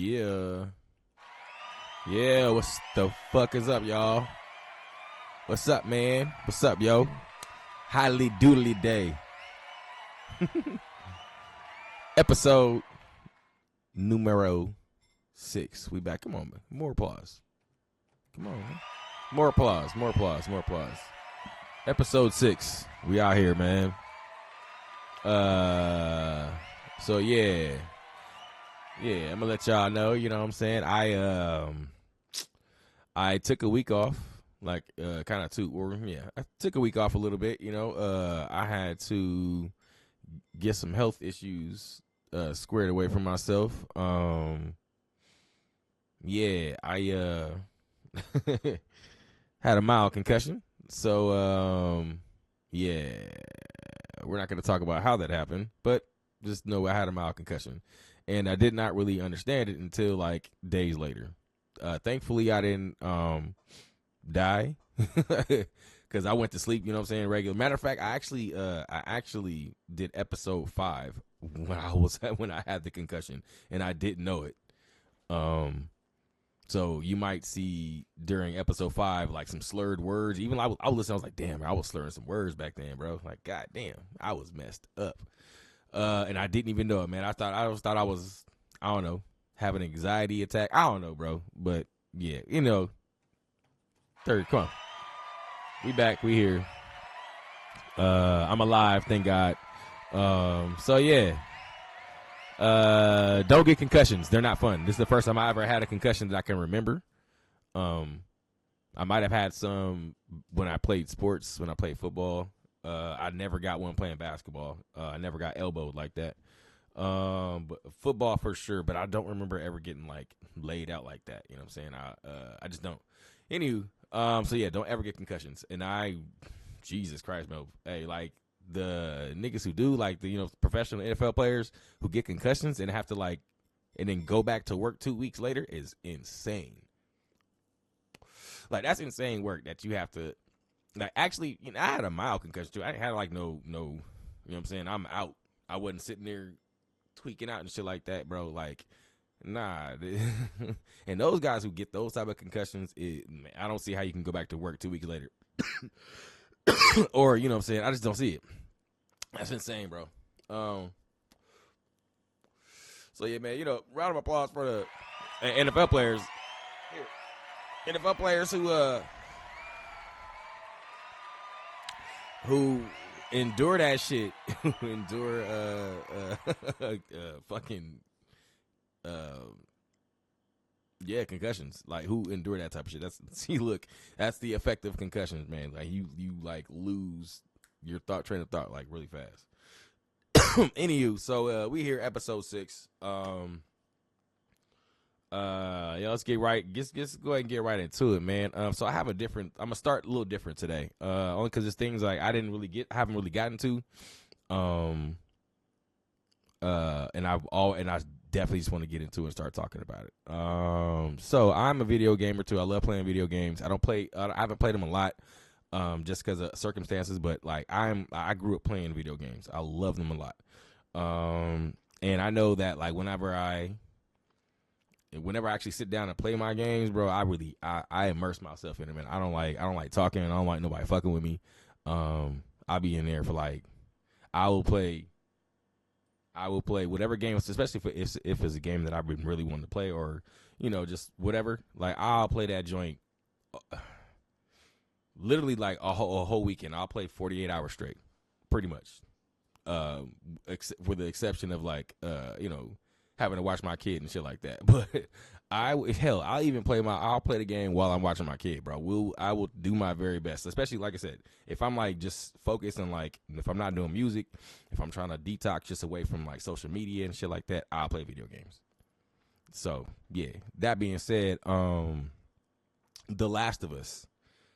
Yeah. Yeah, what's the fuck is up, y'all? What's up, man? What's up, yo? Highly doodly day. Episode numero 6. We back. Come on, man. More applause. Come on, man. More applause. More applause. More applause. Episode 6. We out here, man. So yeah. Yeah, I'm gonna let y'all know, you know what I'm saying? I took a week off, I took a week off a little bit, you know. I had to get some health issues squared away for myself. Yeah, I had a mild concussion. So yeah, we're not gonna talk about how that happened, but just know I had a mild concussion. And I did not really understand it until like days later. Thankfully, I didn't die because I went to sleep. You know what I'm saying? Regular. Matter of fact, I actually did episode 5 when I had the concussion, and I didn't know it. So you might see during episode 5 like some slurred words. Even I was listening. I was like, damn, I was slurring some words back then, bro. Like, god damn, I was messed up. And I didn't even know it, man. I thought I was, I don't know, having an anxiety attack. I don't know, bro. But yeah, you know. Third, come on. We back. We here. I'm alive, thank God. So yeah. Don't get concussions. They're not fun. This is the first time I ever had a concussion that I can remember. I might have had some when I played sports, when I played football. I never got one playing basketball. I never got elbowed like that. But football for sure, but I don't remember ever getting like laid out like that. You know what I'm saying? I just don't. Anywho, so yeah, don't ever get concussions. And Jesus Christ, man. Hey, like the niggas who do, like the, you know, professional NFL players who get concussions and have to like, and then go back to work 2 weeks later is insane. Like that's insane work that you have to. Like, actually, you know, I had a mild concussion, too. I didn't have, like, no, you know what I'm saying? I'm out. I wasn't sitting there tweaking out and shit like that, bro. Like, nah. And those guys who get those type of concussions, man, I don't see how you can go back to work 2 weeks later. Or, you know what I'm saying? I just don't see it. That's insane, bro. So, yeah, man, you know, round of applause for the NFL players. NFL players who endure that shit, who endure concussions. Like, who endure that type of shit. That's the effect of concussions, man. Like you like lose your train of thought like really fast. Anywho, so we here episode 6. Yeah, let's get right. Just go ahead and get right into it, man. So I'm gonna start a little different today. Only because there's things like I haven't really gotten to. And I definitely just want to get into it and start talking about it. So I'm a video gamer too. I love playing video games. I haven't played them a lot, just because of circumstances. But like I grew up playing video games. I love them a lot. And I know that like whenever I actually sit down and play my games, bro, I immerse myself in them, and I don't like talking, and I don't like nobody fucking with me. I'll be in there for like, I will play whatever game, especially if it's a game that I've been really wanting to play, or you know, just whatever. Like I'll play that joint, literally like a whole weekend. I'll play 48 hours straight, pretty much, with the exception of like you know, having to watch my kid and shit like that. But I'll play the game while I'm watching my kid, bro. I will do my very best, especially like I said, if I'm like just focused on like, if I'm not doing music, if I'm trying to detox just away from like social media and shit like that, I'll play video games. So yeah, that being said, The Last of Us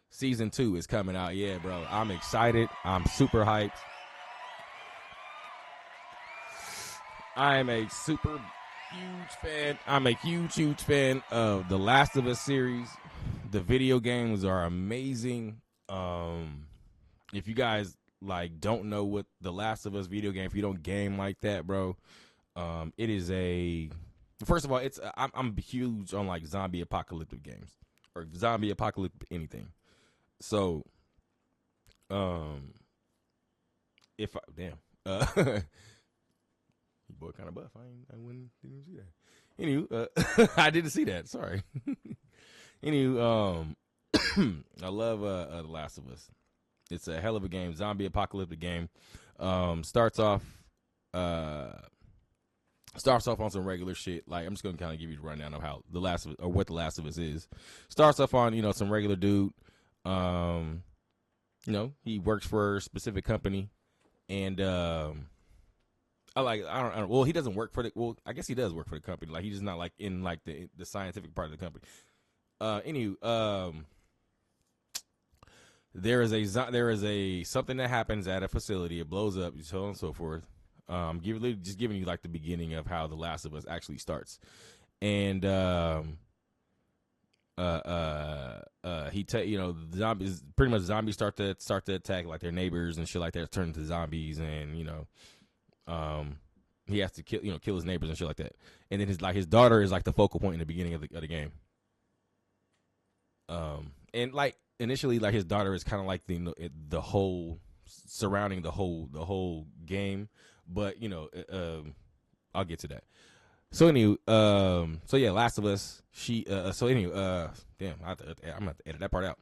season 2 is coming out. Yeah, bro, I'm excited. I'm super hyped. I'm a super huge fan. I'm a huge fan of the Last of Us series. The video games are amazing. If you guys like don't know what the Last of Us video game, if you don't game like that, bro, it is First of all, I'm huge on like zombie apocalyptic games or zombie apocalyptic anything. So, if I damn, your boy kind of buff. Didn't see that. Anywho, I didn't see that. Sorry. Anywho, I love The Last of Us. It's a hell of a game, zombie apocalyptic game. Starts off on some regular shit. Like, I'm just gonna kind of give you a rundown of how The Last of Us, or what The Last of Us is. Starts off on some regular dude. He works for a specific company, and I don't. Well, he doesn't work for the. Well, I guess he does work for the company. Like, he's just not like in like the scientific part of the company. There is a something that happens at a facility. It blows up, so on and so forth. Just giving you like the beginning of how The Last of Us actually starts, and the zombies, pretty much zombies start to attack like their neighbors and shit like that, turn into zombies, and he has to kill his neighbors and shit like that. And then his daughter is like the focal point in the beginning of the game. And like initially, like his daughter is kind of like the whole surrounding the whole game, but I'll get to that. So anyway, Last of Us. Damn, I'm gonna have to edit that part out.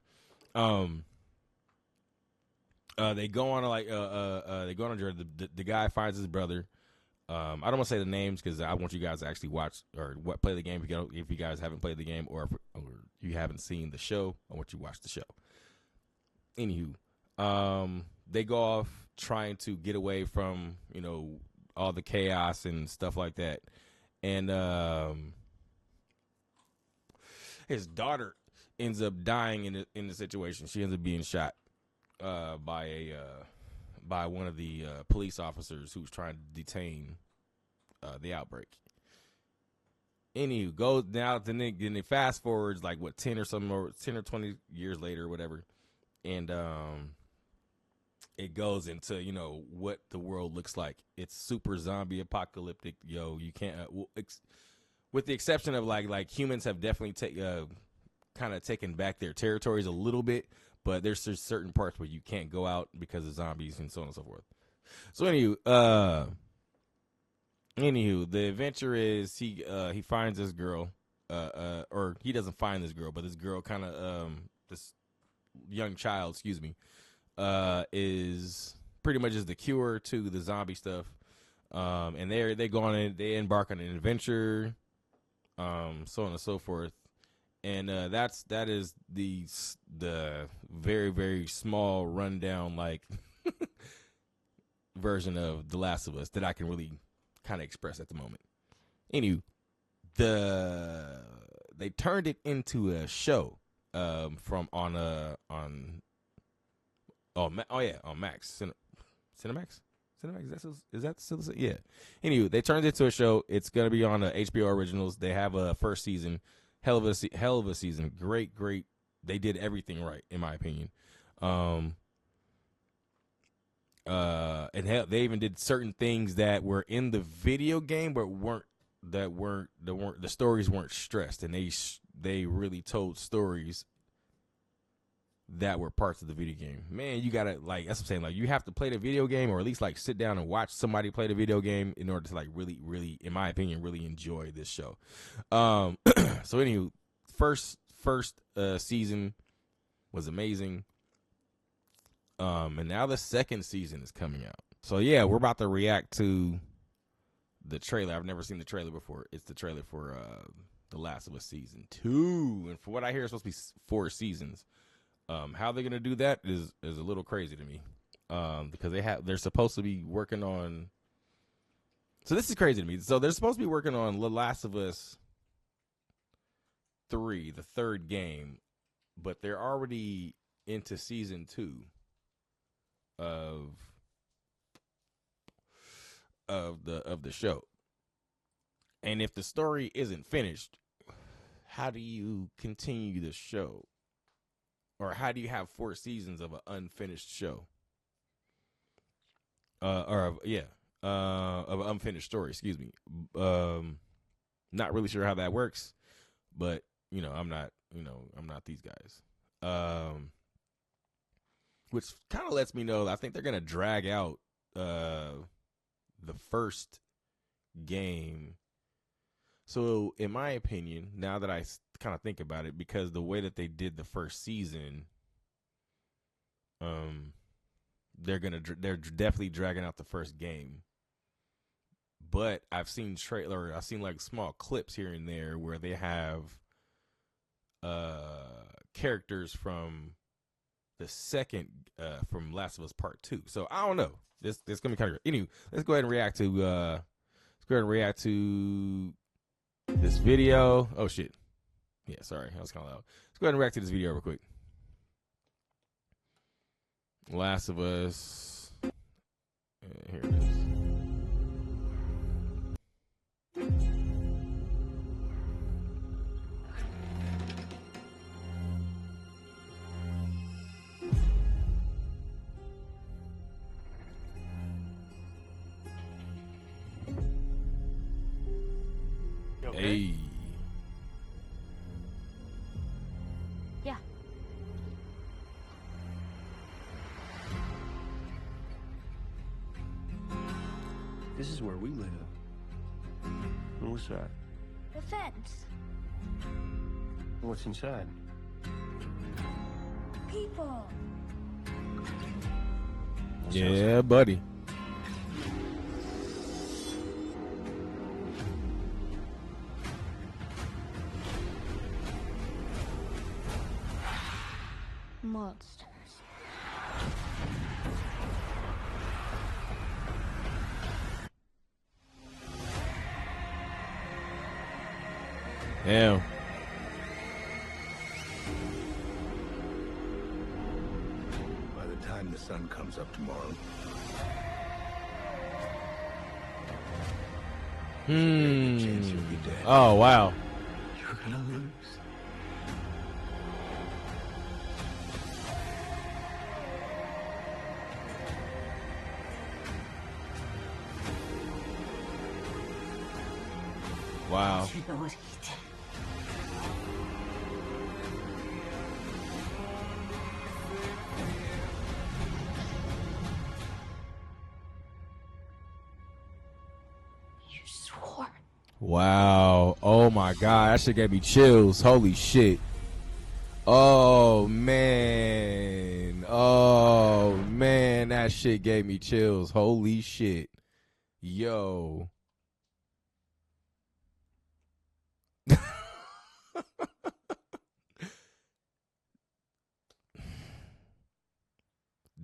They go on a journey. The guy finds his brother. I don't want to say the names because I want you guys to actually watch or play the game if you guys haven't played the game or you haven't seen the show. I want you to watch the show. Anywho, they go off trying to get away from all the chaos and stuff like that, and his daughter ends up dying in the situation. She ends up being shot by one of the police officers who's trying to detain the outbreak. Anywho, goes now. Then it fast forwards like 10 or 20 years later or whatever, and it goes into what the world looks like. It's super zombie apocalyptic. You can't with the exception of like humans have definitely kind of taken back their territories a little bit, but there's just certain parts where you can't go out because of zombies and so on and so forth. So anywho, the adventure is he finds this girl, or he doesn't find this girl, but this girl kind of this young child, is pretty much is the cure to the zombie stuff. And they embark on an adventure, so on and so forth. And that is the very, very small rundown like version of The Last of Us that I can really kind of express at the moment. Anyway, they turned it into a show on Max Cinemax. Is that still yeah? Anyway, they turned it into a show. It's gonna be on HBO Originals. They have a first season. Hell of a season. Great. They did everything right, in my opinion. And they even did certain things that were in the video game, but the stories weren't stressed, and they really told stories that were parts of the video game. Man, you gotta that's what I'm saying. Like, you have to play the video game, or at least like sit down and watch somebody play the video game in order to like really, really, in my opinion, really enjoy this show. So anyway, first season was amazing. And now the second season is coming out. So yeah, we're about to react to the trailer. I've never seen the trailer before. It's the trailer for The Last of Us season 2, and for what I hear, it's supposed to be 4 seasons. How they're gonna do that is a little crazy to me, because they're supposed to be working on. So this is crazy to me. So they're supposed to be working on The Last of Us 3, the third game, but they're already into season 2 of the show. And if the story isn't finished, how do you continue the show? Or how do you have 4 seasons of an unfinished show? Of an unfinished story, excuse me. Not really sure how that works, but I'm not these guys. Which kind of lets me know I think they're gonna drag out the first game. So, in my opinion, now that I kind of think about it, because the way that they did the first season, they're definitely dragging out the first game. But I've seen like small clips here and there where they have characters from the second from Last of Us Part 2. So I don't know. This gonna be kind of great. Anyway, let's go ahead and react to this video. Oh shit. Yeah, sorry, that was kind of loud. Let's go ahead and react to this video real quick. Last of Us. Here it is. Okay? Hey. Yeah. This is where we live. And what's that? The fence. What's inside? People. Yeah, buddy. Monsters. Damn. By the time the sun comes up tomorrow, chance you'll be dead. Oh wow. You're gonna lose. Wow. You know what he did. You swore. Wow. Oh my god, that shit gave me chills. Holy shit. Oh man. Oh man, that shit gave me chills. Holy shit. Yo.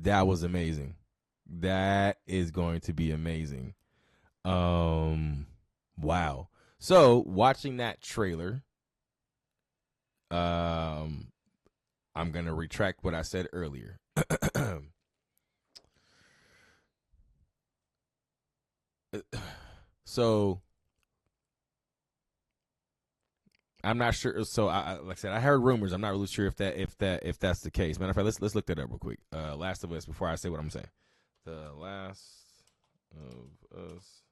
That was amazing. That is going to be amazing. Wow. So watching that trailer, I'm gonna retract what I said earlier. So I'm not sure. So like I said, I heard rumors. I'm not really sure if that's the case. Matter of fact, let's look that up real quick. Last of Us. Before I say what I'm saying, The Last of Us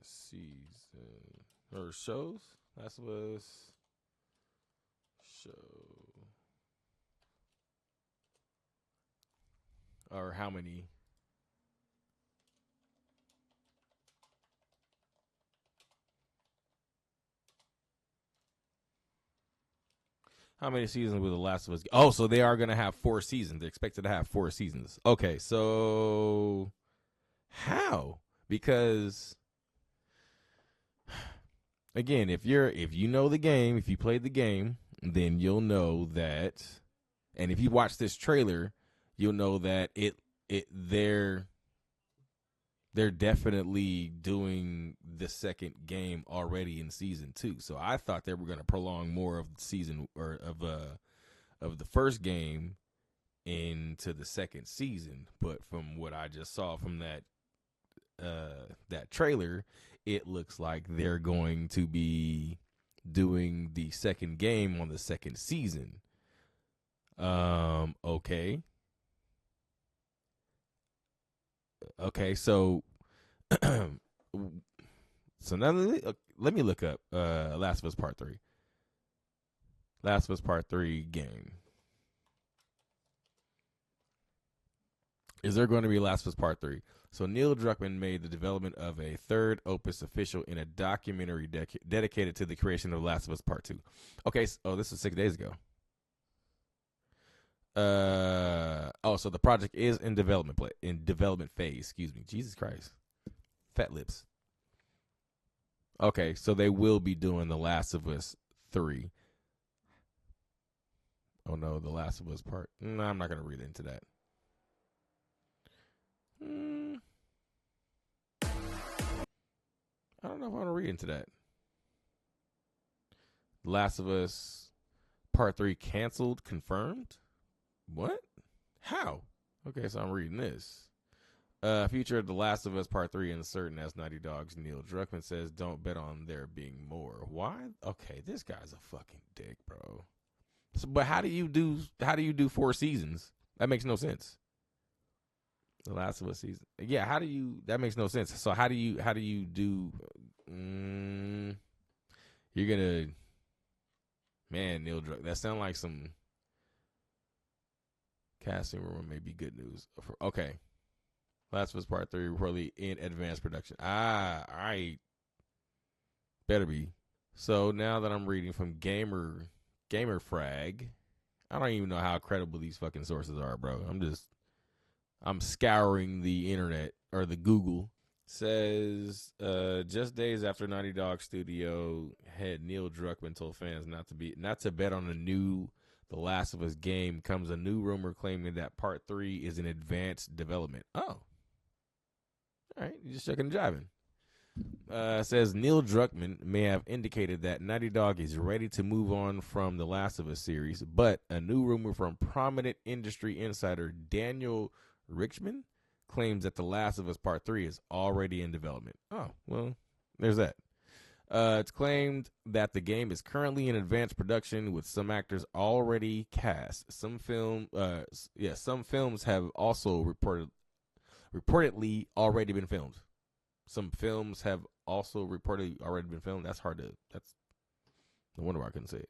season or shows. Last of Us show or how many? How many seasons will The Last of Us? Oh, so they are going to have 4 seasons. They're expected to have 4 seasons. Okay, so how? Because again, if you know the game, if you played the game, then you'll know that, and if you watch this trailer, you'll know that they're definitely doing the second game already in season 2. So I thought they were going to prolong more of the season or of the first game into the second season. But from what I just saw from that trailer, it looks like they're going to be doing the second game on the second season. Okay. Okay, so So now let me look up Last of Us Part 3. Last of Us Part 3 game. Is there going to be Last of Us Part 3? So Neil Druckmann made the development of a third opus official in a documentary dedicated to the creation of Last of Us Part 2. Okay, so, this was 6 days ago. So the project is in development phase. Excuse me. Jesus Christ. Fat lips. Okay, so they will be doing The Last of Us 3. Oh no, The Last of Us Part. No, I'm not going to read into that. I don't know if I want to read into that. Last of Us Part 3 canceled, confirmed? What? How? Okay, so I'm reading this. Future of The Last of Us Part 3 uncertain as Naughty Dog's Neil Druckmann says don't bet on there being more. Why? Okay, this guy's a fucking dick, bro. So, but how do you do 4 seasons? That makes no sense. The Last of Us season. Yeah, that makes no sense. So how do you do you're gonna Neil Druckmann. That sounds like some casting rumor may be good news. Okay. Last of Us Part 3 reportedly in advanced production. All right. Better be. So now that I'm reading from Gamer Frag, I don't even know how credible these fucking sources are, bro. I'm scouring the internet or the Google. Says just days after Naughty Dog studio head Neil Druckmann told fans not to bet on the new The Last of Us game, comes a new rumor claiming that Part 3 is in advanced development. Oh, all right, you're just checking and jiving. Says Neil Druckmann may have indicated that Naughty Dog is ready to move on from the Last of Us series, but a new rumor from prominent industry insider Daniel Richman claims that The Last of Us Part 3 is already in development. Oh, well, there's that. It's claimed that the game is currently in advanced production with some actors already cast. Some films have also reportedly already been filmed. Some films have also reportedly already been filmed. That's no wonder why I couldn't say it.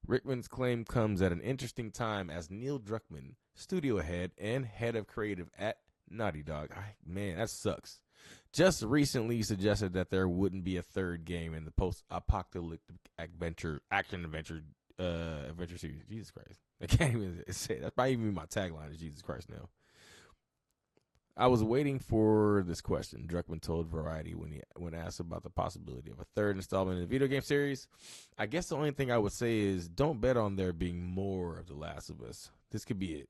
Rickman's claim comes at an interesting time as Neil Druckmann, studio head and head of creative at Naughty Dog, man, that sucks, just recently suggested that there wouldn't be a third game in the post-apocalyptic action-adventure series. Jesus Christ. I can't even say that. That's probably even my tagline is Jesus Christ now. I was waiting for this question, Druckmann told Variety when asked about the possibility of a third installment in the video game series. I guess the only thing I would say is don't bet on there being more of The Last of Us. This could be it.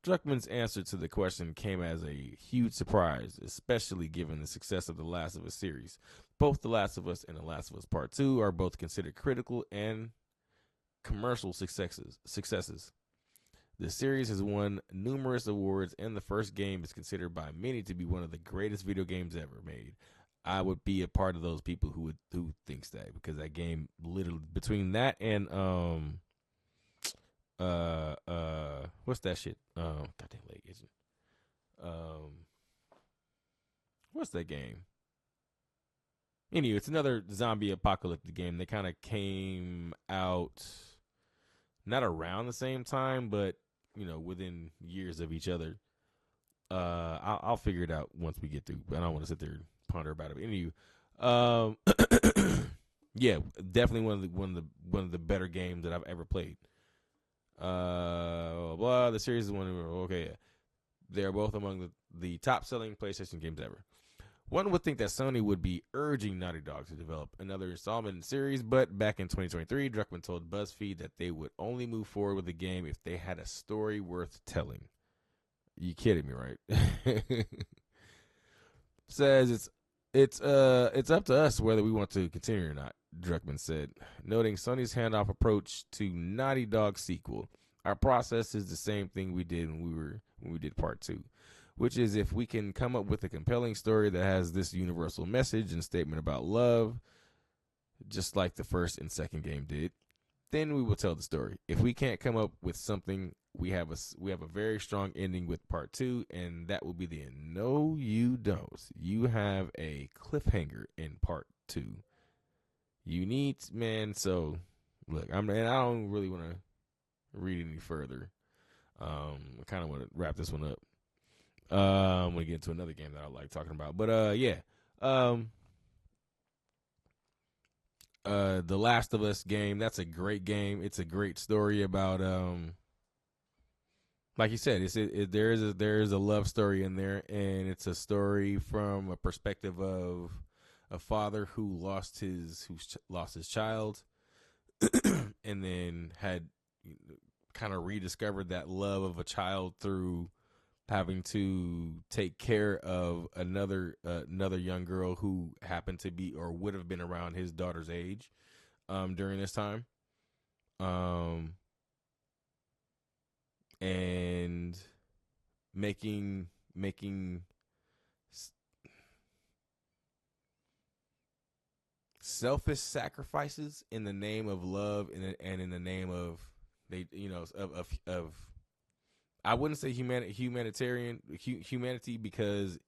Druckmann's answer to the question came as a huge surprise, especially given the success of The Last of Us series. Both The Last of Us and The Last of Us Part 2 are both considered critical and commercial successes. The series has won numerous awards, and the first game is considered by many to be one of the greatest video games ever made. I would be a part of those people who thinks that, because that game literally between that and what's that shit? Goddamn leg itching. What's that game? Anyway, it's another zombie apocalyptic game. They kind of came out not around the same time, but within years of each other. I'll figure it out once we get through. But I don't want to sit there and ponder about it. But anyway, yeah, definitely one of the better games that I've ever played. The series is one. Okay, yeah. They're both among the top-selling PlayStation games ever. One would think that Sony would be urging Naughty Dog to develop another installment in the series, but back in 2023, Druckmann told BuzzFeed that they would only move forward with the game if they had a story worth telling. You kidding me, right? Says it's up to us whether we want to continue or not, Druckmann said, noting Sony's handoff approach to Naughty Dog's sequel. Our process is the same thing we did when we did Part 2. Which is if we can come up with a compelling story that has this universal message and statement about love, just like the first and second game did, then we will tell the story. If we can't come up with something, we have a very strong ending with part 2, and that will be the end. No, you don't. You have a cliffhanger in part 2. You need, man. So look, I don't really want to read any further. I kind of want to wrap this one up. I'm gonna get into another game that I like talking about, but yeah. The Last of Us game, that's a great game. It's a great story about like you said, there is a love story in there, and it's a story from a perspective of a father who lost his child and then had kind of rediscovered that love of a child through having to take care of another young girl who happened to be or would have been around his daughter's age during this time, and making selfish sacrifices in the name of love and in the name of of I wouldn't say humanity, because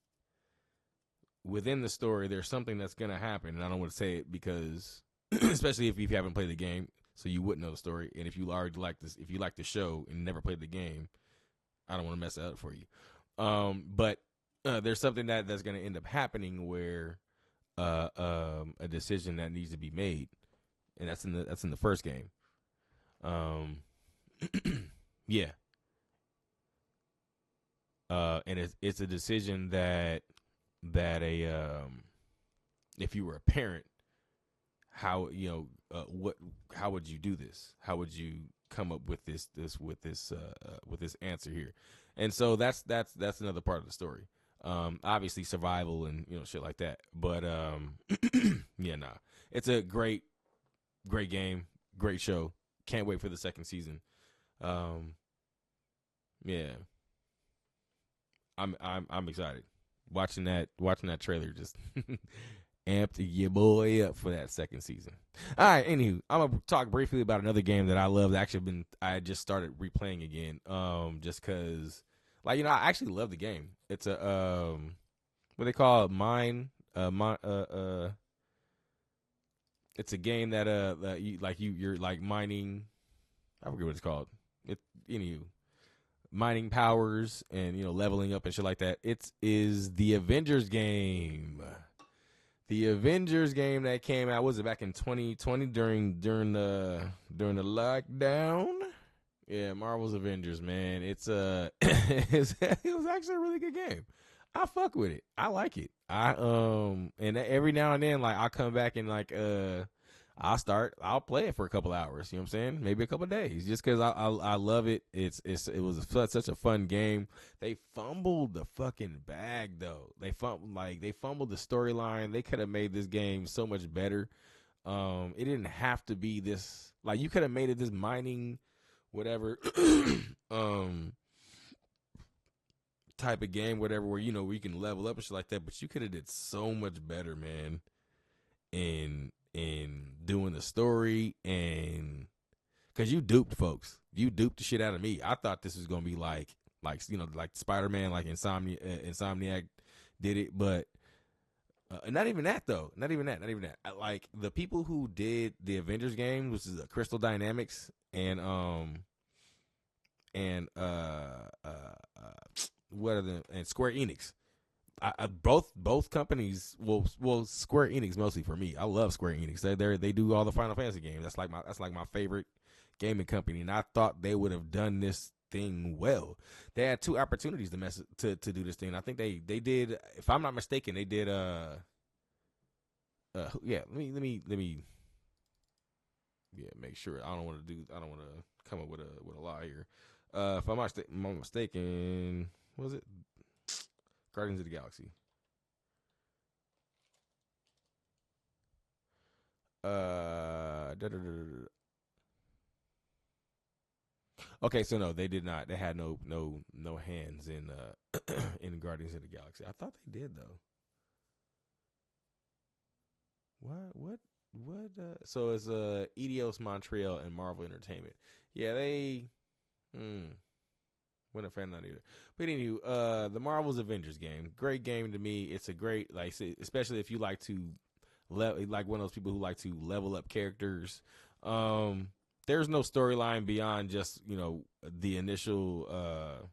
within the story there's something that's going to happen, and I don't want to say it because especially if you haven't played the game, so you wouldn't know the story, and if you already like this, if you like the show and never played the game, I don't want to mess it up for you. But there's something that's going to end up happening where a decision that needs to be made, and that's in the first game. Yeah. And it's a decision that if you were a parent, how how would you do this? How would you come up with this answer here? And so that's another part of the story. Obviously survival and shit like that. But yeah, it's a great game, great show. Can't wait for the second season. Yeah. I'm excited. Watching that trailer just amped your boy up for that second season. All right, anywho, I'm gonna talk briefly about another game that I love. I just started replaying again. Just cause, I actually love the game. It's a what they call it, it's a game that you're like mining. I forget what it's called. Mining powers and leveling up and shit like that. It is the Avengers game. The Avengers game that came out, was it back in 2020 during the lockdown? Yeah, Marvel's Avengers, man. It was actually a really good game. I fuck with it. I like it. And every now and then, I'll come back and I'll play it for a couple hours. You know what I'm saying? Maybe a couple days, just because I love it. It was such a fun game. They fumbled the fucking bag though. They fumbled the storyline. They could have made this game so much better. It didn't have to be this. You could have made it this mining, whatever, type of game, whatever, where where you can level up and shit like that. But you could have did so much better, man. In doing the story, and because you duped folks, you duped the shit out of me. I thought this was gonna be like Spider-Man, Insomniac did it, but not even that though. Not even that. The people who did the Avengers game, which is Crystal Dynamics and Square Enix. Both companies, well, Square Enix mostly for me. I love Square Enix. They do all the Final Fantasy games. That's like my favorite gaming company, and I thought they would have done this thing well. They had two opportunities to do this thing. I think they did. If I'm not mistaken, they did. Yeah. Let me. Yeah, make sure. I don't want to come up with a lie here. If I'm not mistaken, was it Guardians of the Galaxy? Okay, so no, they did not. They had no hands in in Guardians of the Galaxy. I thought they did though. What? what? So it's Eidos Montreal and Marvel Entertainment. Yeah, they. Wasn't a fan of that either. But anyway, the Marvel's Avengers game, great game to me. It's a great, like, especially if you like to like one of those people who like to level up characters. There's no storyline beyond just, you know, the initial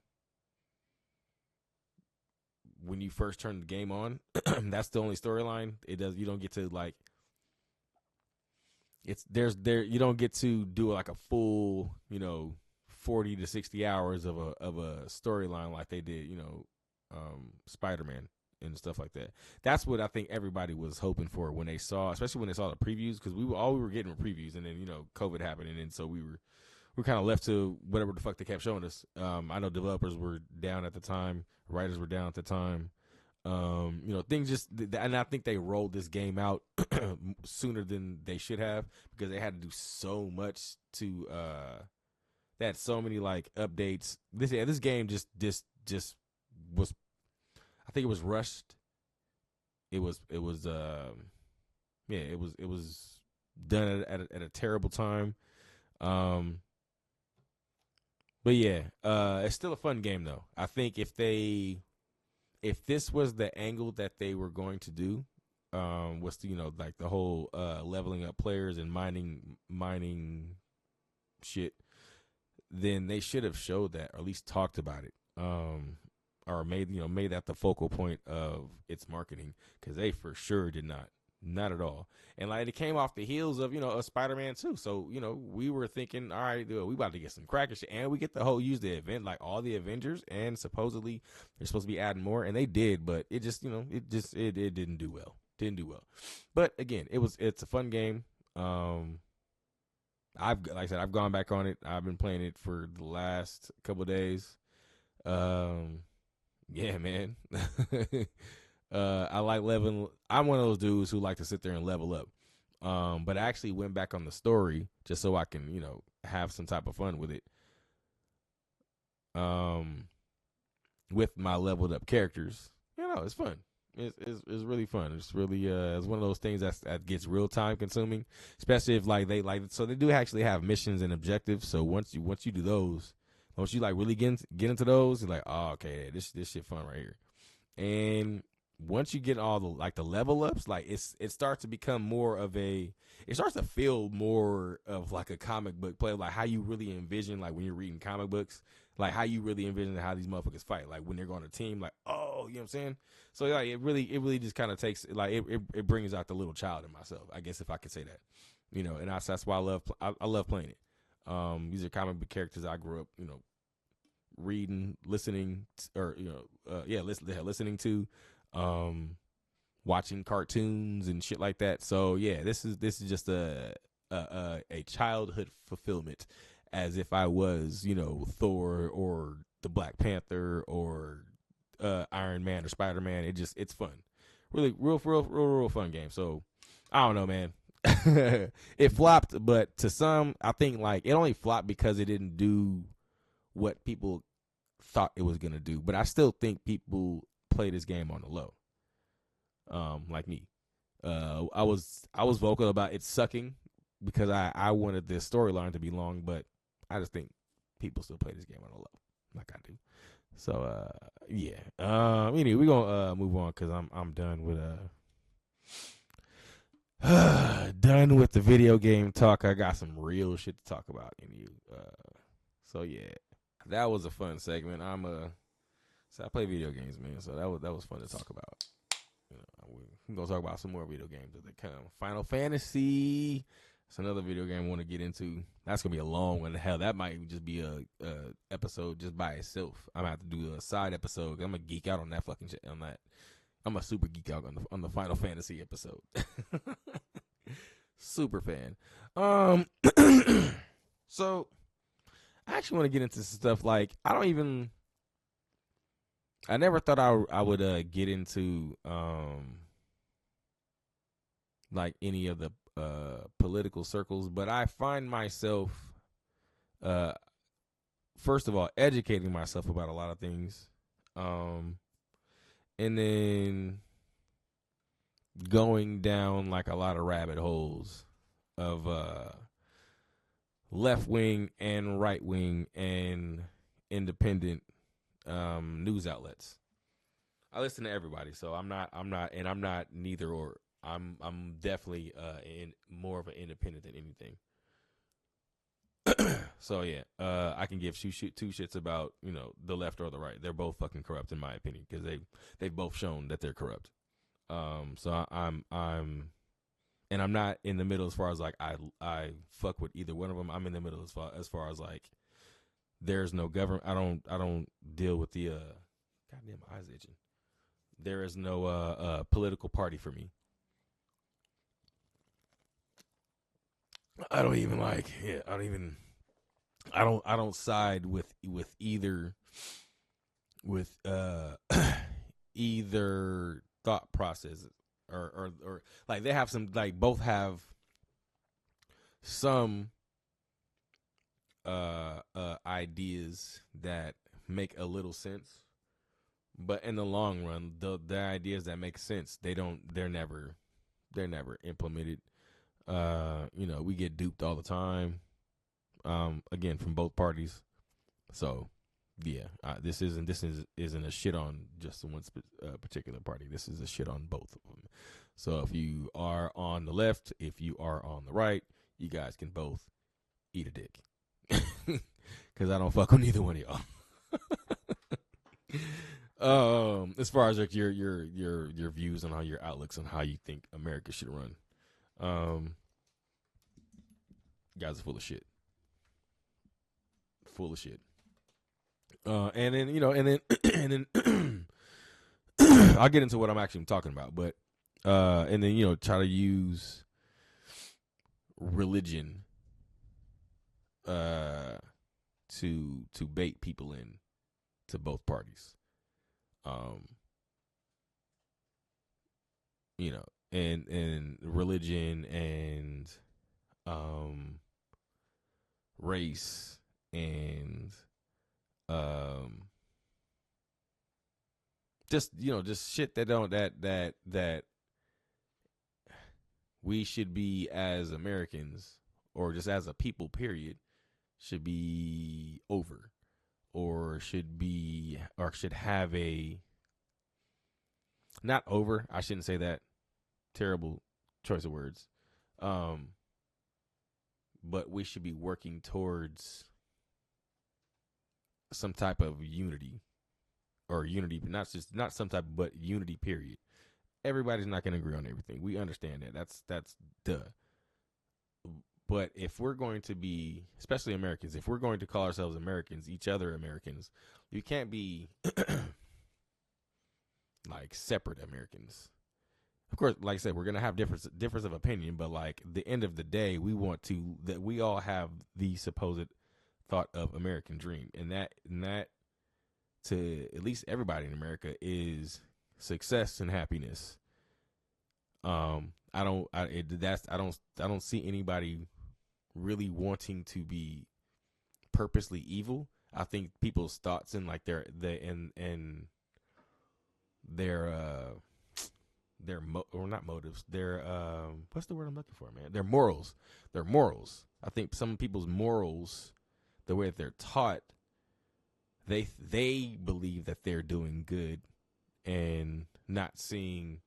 when you first turn the game on. That's the only storyline. You don't get to, like, you don't get to do like a full, you know, 40 to 60 hours of a storyline like they did, you know, Spider-Man and stuff like that. That's what I think everybody was hoping for when they saw, especially when they saw the previews, because we were getting were previews, and then, you know, COVID happened, and then so we were kind of left to whatever the fuck they kept showing us. I know developers were down at the time, writers were down at the time. You know, things just, and I think they rolled this game out sooner than they should have, because they had to do so much to. They had so many, like, updates. This game just was. I think it was rushed. It was done at a terrible time. But yeah, it's still a fun game though. I think if this was the angle that they were going to do, was to, you know, like the whole leveling up players and mining shit, then they should have showed that, or at least talked about it, or made that the focal point of its marketing, because they for sure did not at all. And like, it came off the heels of, you know, a Spider-Man 2, so, you know, we were thinking, all right, we about to get some cracker shit, and we get the whole use the event, like all the Avengers, and supposedly they're supposed to be adding more, and they did, but it just, you know, it didn't do well. But again, it's a fun game. Like I said, I've gone back on it. I've been playing it for the last couple of days. Yeah, man. I like leveling. I'm one of those dudes who like to sit there and level up. But I actually went back on the story just so I can, you know, have some type of fun with it. With my leveled up characters, you know, it's fun. It's really fun. It's really it's one of those things that gets real time consuming, especially if like they do actually have missions and objectives. So once you do those, once you like really get into those, you're like, oh, okay, this shit fun right here. And once you get all the level ups, like it starts to become more of it starts to feel more of like a comic book play, like how you really envision, like when you're reading comic books, like how you really envision how these motherfuckers fight, like when they're going to team, like, oh, you know what I'm saying? So like it really just kind of takes, like, it brings out the little child in myself, I guess, if I could say that, you know. And that's why I love playing it. These are comic book characters I grew up, you know, reading, listening, listening to, watching cartoons and shit like that. So yeah, this is just a childhood fulfillment, as if I was, you know, Thor or the Black Panther or Iron Man or Spider-Man. It's fun, really real fun game. So I don't know, man. It flopped, but to some, I think like it only flopped because it didn't do what people thought it was gonna do. But I still think people play this game on the low. Like me, I was vocal about it sucking because I wanted this storyline to be long, but I just think people still play this game on the low, like I do. So yeah. Anyway, we're gonna move on because I'm done with done with the video game talk. I got some real shit to talk about in you. So yeah, that was a fun segment. So I play video games, man. So that was fun to talk about. You know, we're gonna talk about some more video games as they come. Final Fantasy. It's another video game I want to get into. That's gonna be a long one. Hell, that might just be a episode just by itself. I'm gonna have to do a side episode. I'm gonna geek out on that fucking shit. On that, I'm a super geek out on the Final Fantasy episode. Super fan. So I actually want to get into stuff like I never thought I would get into like any of the political circles, but I find myself first of all educating myself about a lot of things, and then going down like a lot of rabbit holes of left wing and right wing and independent news outlets. I listen to everybody, so I'm not neither or. I'm definitely in more of an independent than anything. So yeah, I can give two shits about the left or the right. They're both fucking corrupt in my opinion because they've both shown that they're corrupt. So I'm and I'm not in the middle as far as like I fuck with either one of them. I'm in the middle as far as like there's no government. I don't deal with the goddamn eyes itching. There is no political party for me. I don't side with either either thought process or like they have some, like both have some ideas that make a little sense, but in the long run the ideas that make sense they're never implemented. We get duped all the time, again from both parties. So yeah, this isn't a shit on just one particular party. This is a shit on both of them. So if you are on the left, if you are on the right, you guys can both eat a dick, because I don't fuck with neither one of y'all. As far as like your views on how your outlooks on how you think America should run, guys are full of shit. And then and then I'll get into what I'm actually talking about, but and then try to use religion to bait people in to both parties. And religion and race and just shit that we should be, as Americans or just as a people period, should be over, or should have a, not over, I shouldn't say that, terrible choice of words, but we should be working towards some type of unity, not some type, but unity period. Everybody's not going to agree on everything. We understand that. That's duh. But if we're going to be, especially Americans, if we're going to call ourselves Americans, each other Americans, you can't be like separate Americans. Of course, like I said, we're going to have difference of opinion, but like the end of the day, we want that we all have the supposed thought of American dream, and that to at least everybody in America is success and happiness. I don't see anybody really wanting to be purposely evil. I think people's thoughts and like their or not motives, their what's the word I'm looking for, man? Their morals. I think some people's morals, the way that they're taught, they believe that they're doing good and not seeing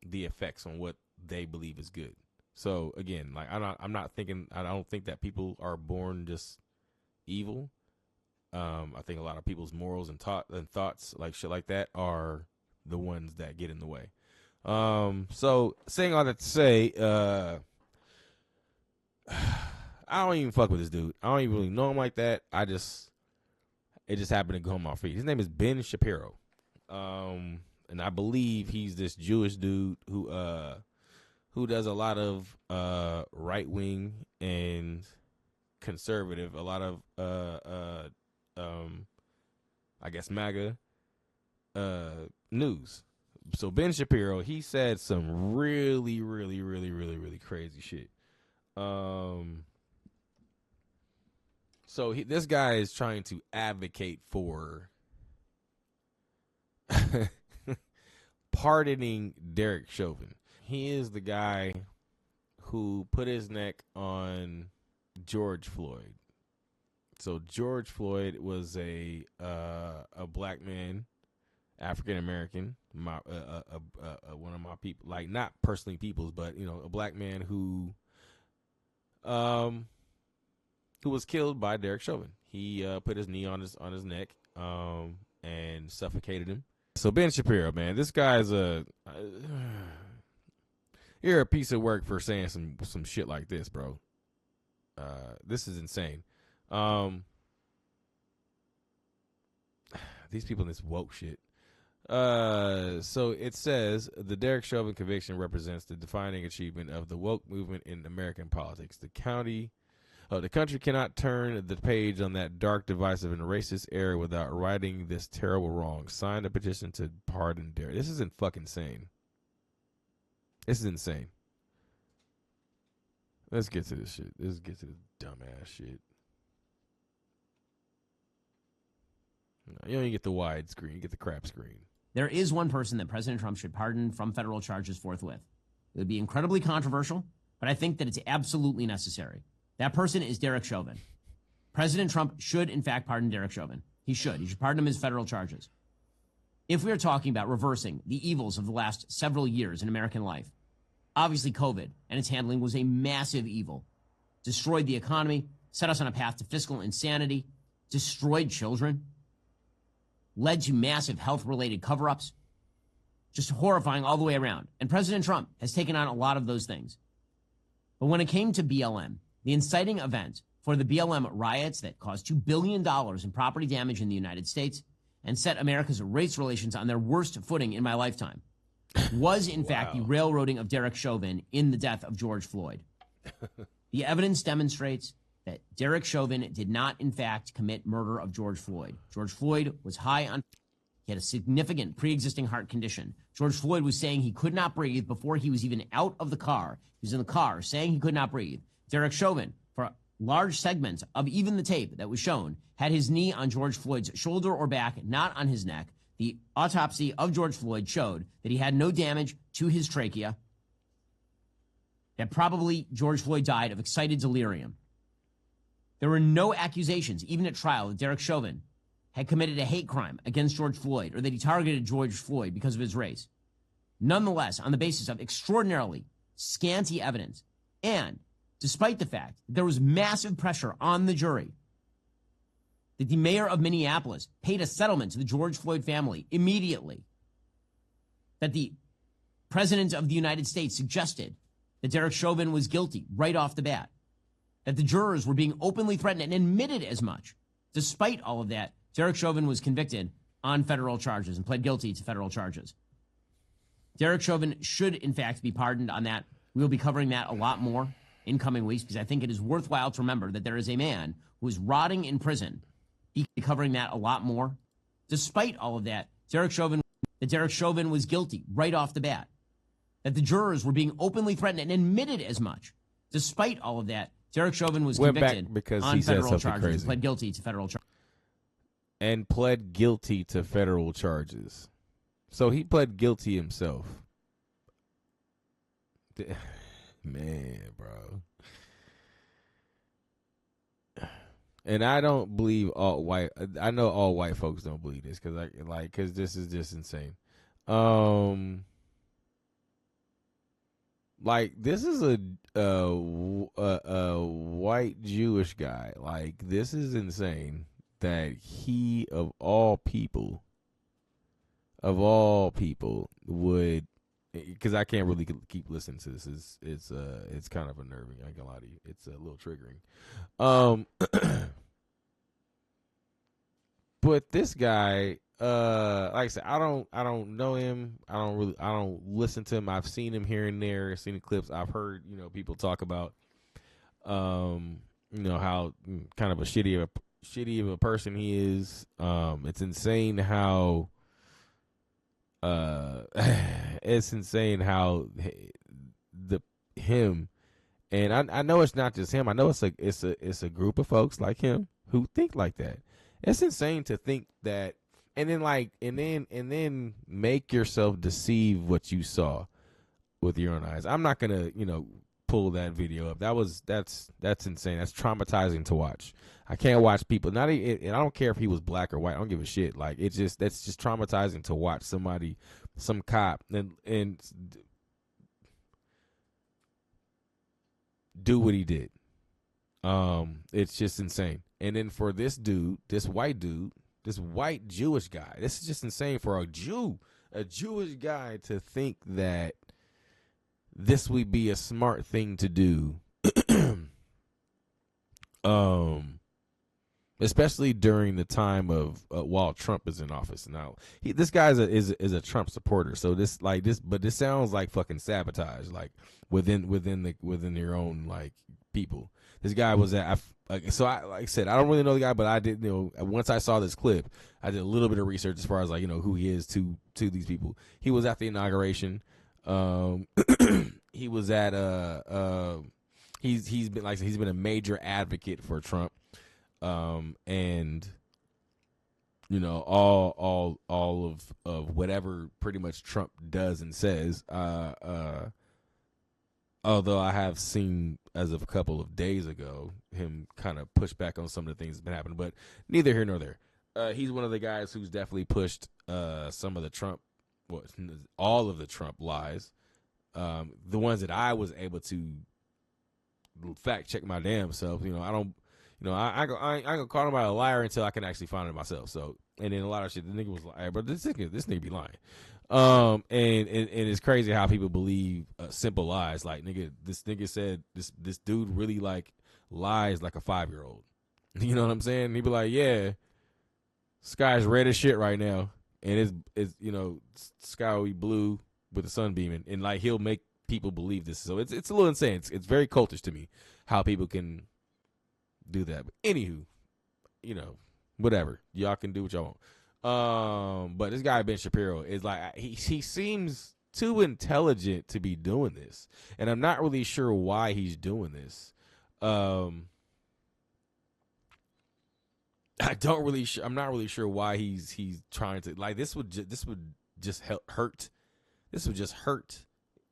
the effects on what they believe is good. So again, like I don't think that people are born just evil. I think a lot of people's morals and thoughts, like shit like that, are the ones that get in the way. So saying all that to say, I don't even fuck with this dude. I don't even really know him like that. It just happened to go on my feed. His name is Ben Shapiro. And I believe he's this Jewish dude who does a lot of right wing and conservative, a lot of I guess MAGA news. So Ben Shapiro, he said some really, really, really, really, really crazy shit. So this guy is trying to advocate for pardoning Derek Chauvin. He is the guy who put his neck on George Floyd. So George Floyd was a black man, African American, one of my people, like not personally people's, but a black man who was killed by Derek Chauvin. He put his knee on his neck and suffocated him. So Ben Shapiro, man, this guy's you're a piece of work for saying some shit like this, bro. This is insane. These people in this woke shit. So it says the Derek Chauvin conviction represents the defining achievement of the woke movement in American politics. The country cannot turn the page on that dark, divisive, and racist era without righting this terrible wrong. Sign a petition to pardon Derek. This isn't fucking insane. This is insane. Let's get to this shit. Let's get to this dumbass shit. You don't even get the wide screen. You get the crap screen. There is one person that President Trump should pardon from federal charges forthwith. It would be incredibly controversial, but I think that it's absolutely necessary. That person is Derek Chauvin. President Trump should, in fact, pardon Derek Chauvin. He should. He should pardon him his federal charges. If we are talking about reversing the evils of the last several years in American life, obviously COVID and its handling was a massive evil. Destroyed the economy, set us on a path to fiscal insanity, destroyed children, led to massive health-related cover-ups, just horrifying all the way around. And President Trump has taken on a lot of those things. But when it came to BLM, the inciting event for the BLM riots that caused $2 billion in property damage in the United States and set America's race relations on their worst footing in my lifetime, was in fact the railroading of Derek Chauvin in the death of George Floyd. The evidence demonstrates that Derek Chauvin did not, in fact, commit murder of George Floyd. George Floyd was high on... He had a significant pre-existing heart condition. George Floyd was saying he could not breathe before he was even out of the car. He was in the car saying he could not breathe. Derek Chauvin, for large segments of even the tape that was shown, had his knee on George Floyd's shoulder or back, not on his neck. The autopsy of George Floyd showed that he had no damage to his trachea, that probably George Floyd died of excited delirium. There were no accusations, even at trial, that Derek Chauvin had committed a hate crime against George Floyd or that he targeted George Floyd because of his race. Nonetheless, on the basis of extraordinarily scanty evidence, and despite the fact that there was massive pressure on the jury, that the mayor of Minneapolis paid a settlement to the George Floyd family immediately, that the president of the United States suggested that Derek Chauvin was guilty right off the bat, that the jurors were being openly threatened and admitted as much. Despite all of that, Derek Chauvin was convicted on federal charges and pled guilty to federal charges. Derek Chauvin should, in fact, be pardoned on that. We will be covering that a lot more in coming weeks because I think it is worthwhile to remember that there is a man who is rotting in prison. He will be covering that a lot more. Despite all of that, Derek Chauvin was guilty right off the bat, that the jurors were being openly threatened and admitted as much. Despite all of that, Derek Chauvin was convicted because on he said federal something charges crazy. and pled guilty to federal charges. And pled guilty to federal charges. So he pled guilty himself. Man, bro. And I don't believe all white. I know all white folks don't believe this because this is just insane. Like this is a white Jewish guy. Like this is insane that he of all people would, because I can't really keep listening to this. It's kind of unnerving. I ain't gonna lie to you. It's a little triggering. But this guy, like I said, I don't know him. I don't listen to him. I've seen him here and there. Seen the clips. I've heard people talk about, how kind of a shitty of a person he is. It's insane how. It's insane how him, and I know it's not just him. I know it's a group of folks like him who think like that. It's insane to think that and then make yourself deceive what you saw with your own eyes. I'm not gonna, pull that video up. That's insane. That's traumatizing to watch. I can't watch people. Not even, and I don't care if he was black or white. I don't give a shit. Like that's just traumatizing to watch somebody, some cop, and do what he did. It's just insane. And then for this dude, this white Jewish guy, this is just insane for a Jewish guy to think that this would be a smart thing to do. Especially during the time of while Trump is in office. Now, this guy is a Trump supporter. So but this sounds like fucking sabotage, like within your own like people. This guy was at. Like I said, I don't really know the guy, but I did. Once I saw this clip, I did a little bit of research as far as like who he is to these people. He was at the inauguration. He was at he's been a major advocate for Trump. And all of whatever pretty much Trump does and says, although I have seen as of a couple of days ago him kind of push back on some of the things that's been happening, but neither here nor there. He's one of the guys who's definitely pushed some of the Trump, all of the Trump lies, the ones that I was able to fact check my damn self. I don't. I ain't gonna call him a liar until I can actually find it myself. So, and then a lot of shit, the nigga was like, hey, bro, this nigga be lying. And it's crazy how people believe simple lies. Like, nigga, this nigga said this dude really like lies like a 5-year-old. You know what I'm saying? He'd be like, yeah, sky's red as shit right now, and it's sky will be blue with the sun beaming, and like he'll make people believe this. So it's a little insane. It's very cultish to me how people can do that. But anywho, whatever, y'all can do what y'all want. But this guy Ben Shapiro is like, he seems too intelligent to be doing this, and I'm not really sure why he's doing this. I'm not really sure why he's trying to, like, this would just hurt. This would just hurt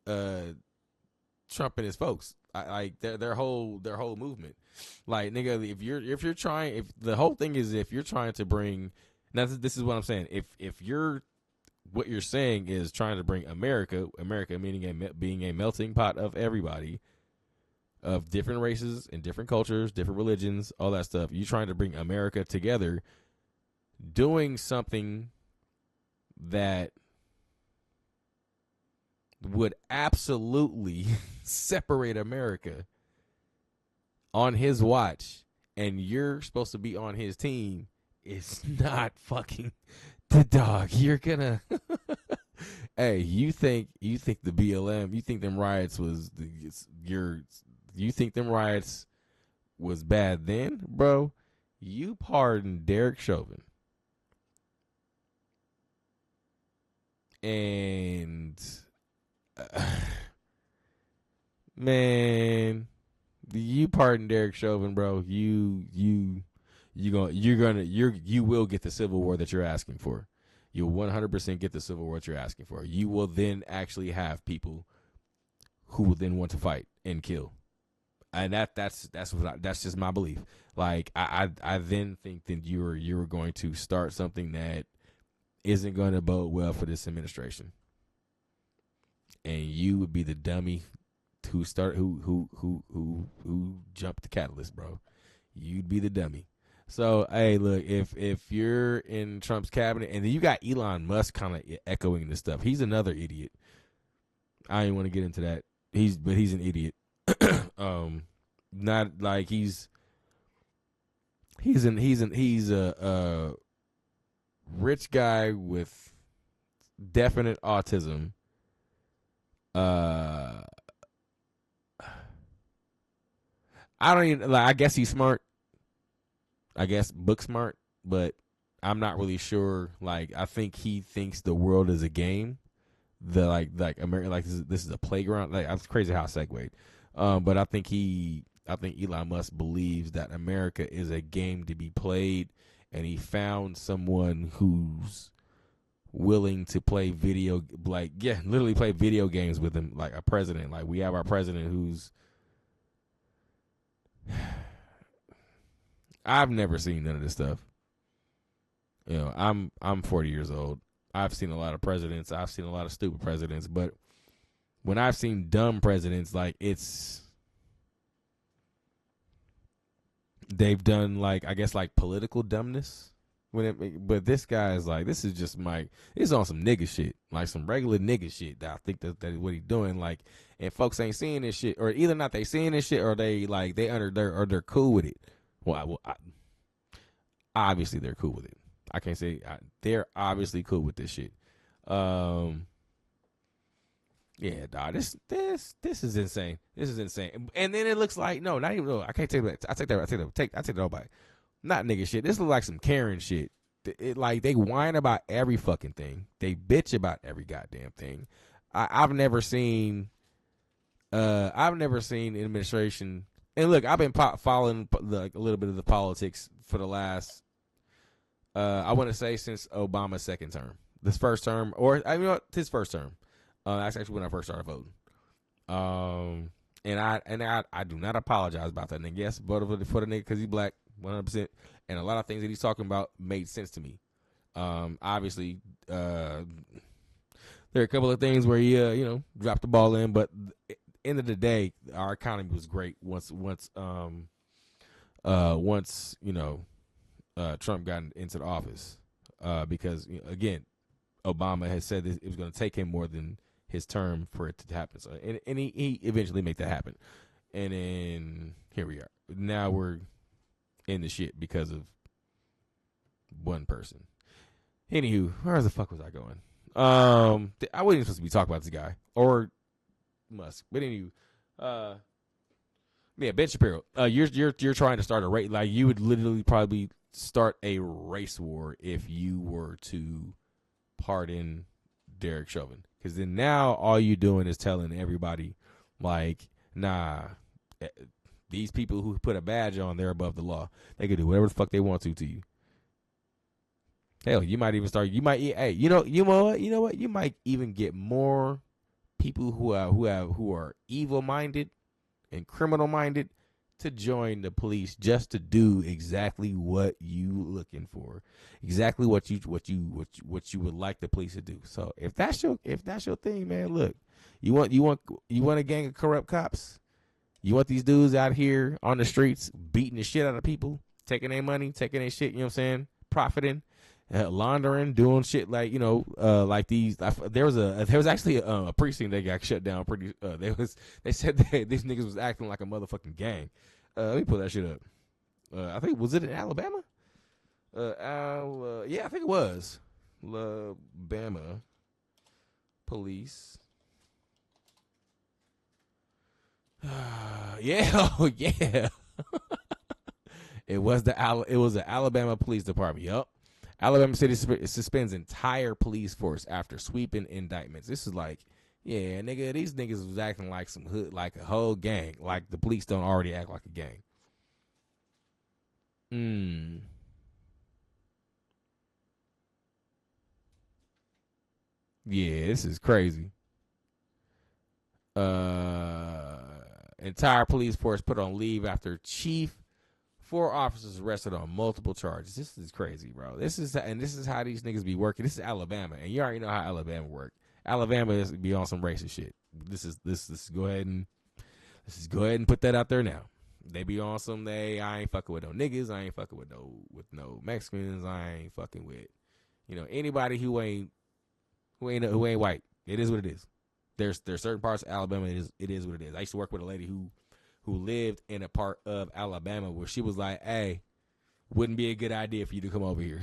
Trump and his folks. Like their whole movement. Like, nigga, if the whole thing is, if you're trying to bring, now this is what I'm saying. If what you're saying is trying to bring America meaning being a melting pot of everybody, of different races and different cultures, different religions, all that stuff. You're trying to bring America together, doing something that would absolutely separate America on his watch, and you're supposed to be on his team, is not fucking the dog. You're gonna hey, you think the BLM, you think them riots was you think them riots was bad then, bro? You pardon Derek Chauvin. And man, you pardon Derek Chauvin, bro. You will get the civil war that you're asking for. You'll 100% get the civil war that you're asking for. You will then actually have people who will then want to fight and kill, and that's just my belief. Like I then think that you're going to start something that isn't going to bode well for this administration, and you would be the dummy who jumped the catalyst, bro. You'd be the dummy. So, hey, look, if you're in Trump's cabinet, and then you got Elon Musk kind of echoing this stuff. He's another idiot. I didn't want to get into that. He's an idiot. Not like he's a rich guy with definite autism. I don't even, like, I guess he's smart. I guess book smart, but I'm not really sure. Like, I think he thinks the world is a game. Like America, like this is a playground. Like, it's crazy how I segued. But I think Elon Musk believes that America is a game to be played, and he found someone who's willing to play literally play video games with him, like a president. Like, we have our president who's I've never seen none of this stuff. You know, I'm 40 years old. I've seen a lot of presidents. I've seen a lot of stupid presidents, but when I've seen dumb presidents, like, they've done, like, I guess, like, political dumbness. But this guy is like, this is just it's on some nigga shit, like some regular nigga shit. That I think that what he's doing, like, and folks ain't seeing this shit, or either not they seeing this shit, or they're cool with it. Well, obviously they're cool with it. I can't say they're obviously cool with this shit. Yeah, dog. This is insane. This is insane. And then it looks like I can't take that. I take that all back. Not nigga shit. This looks like some Karen shit. Like, they whine about every fucking thing. They bitch about every goddamn thing. I've never seen administration. And look, I've been following a little bit of the politics for the last, I want to say, since Obama's second term. This first term, or his first term. That's actually when I first started voting. And I do not apologize about that nigga. Yes, voted for the nigga because he's black, 100%. And a lot of things that he's talking about made sense to me. Obviously, there are a couple of things where he, dropped the ball in, but end of the day, our economy was great once Trump got into the office, because again, Obama has said that it was going to take him more than his term for it to happen. So, and he eventually made that happen, and then here we are. Now we're in the shit because of one person. Anywho, where the fuck was I going? I wasn't even supposed to be talking about this guy or Musk, but anywho, yeah, Ben Shapiro. You're trying to start a race. Like, you would literally probably start a race war if you were to pardon Derek Chauvin, because then now all you're doing is telling everybody, like, nah, these people who put a badge on, they're above the law. They can do whatever the fuck they want to you. Hell, you might even start. You might, hey, you know what? You might even get more people who are evil minded and criminal minded to join the police just to do exactly what you looking for, exactly what you would like the police to do. So if that's your thing, man, look, you want a gang of corrupt cops. You want these dudes out here on the streets beating the shit out of people, taking their money, taking their shit, you know what I'm saying, profiting, laundering, doing shit like, like these. There was actually a precinct that got shut down. They said that these niggas was acting like a motherfucking gang. Let me pull that shit up. I think, was it in Alabama? Yeah, I think it was. Alabama police. Yeah, oh yeah. It was the Alabama Police Department. Yup. Alabama City suspends entire police force after sweeping indictments. This is like, yeah, nigga, these niggas was acting like some hood, like a whole gang. Like the police don't already act like a gang. Yeah, this is crazy. Entire police force put on leave after 4 officers arrested on multiple charges. This is crazy, bro. This is how these niggas be working. This is Alabama, and you already know how Alabama work. Alabama is be on some racist shit. Let's go ahead and put that out there now. They be on some. I ain't fucking with no niggas. I ain't fucking with no Mexicans. I ain't fucking with anybody who ain't white. It is what it is. There's certain parts of Alabama. It is what it is. I used to work with a lady who lived in a part of Alabama where she was like, hey, wouldn't be a good idea for you to come over here.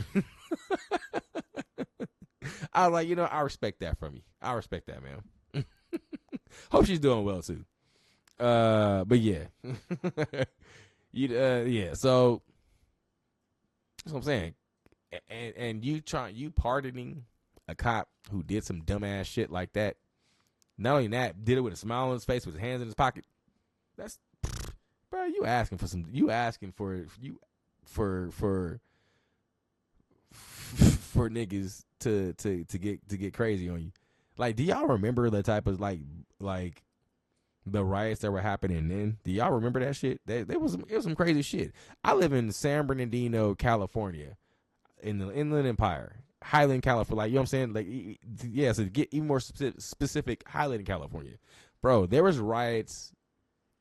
I was like, I respect that from you. I respect that, man. Hope she's doing well too. But yeah. Yeah, so that's what I'm saying. And you pardoning a cop who did some dumbass shit like that. Not only that, did it with a smile on his face, with his hands in his pocket. That's, bro, you asking for for niggas to get crazy on you. Like, do y'all remember the type of like the riots that were happening then? Do y'all remember that shit? It was some crazy shit. I live in San Bernardino, California, in the Inland Empire, Highland, California. Like, you know what I'm saying? Like, yeah. So to get even more specific, Highland, California, bro. There was riots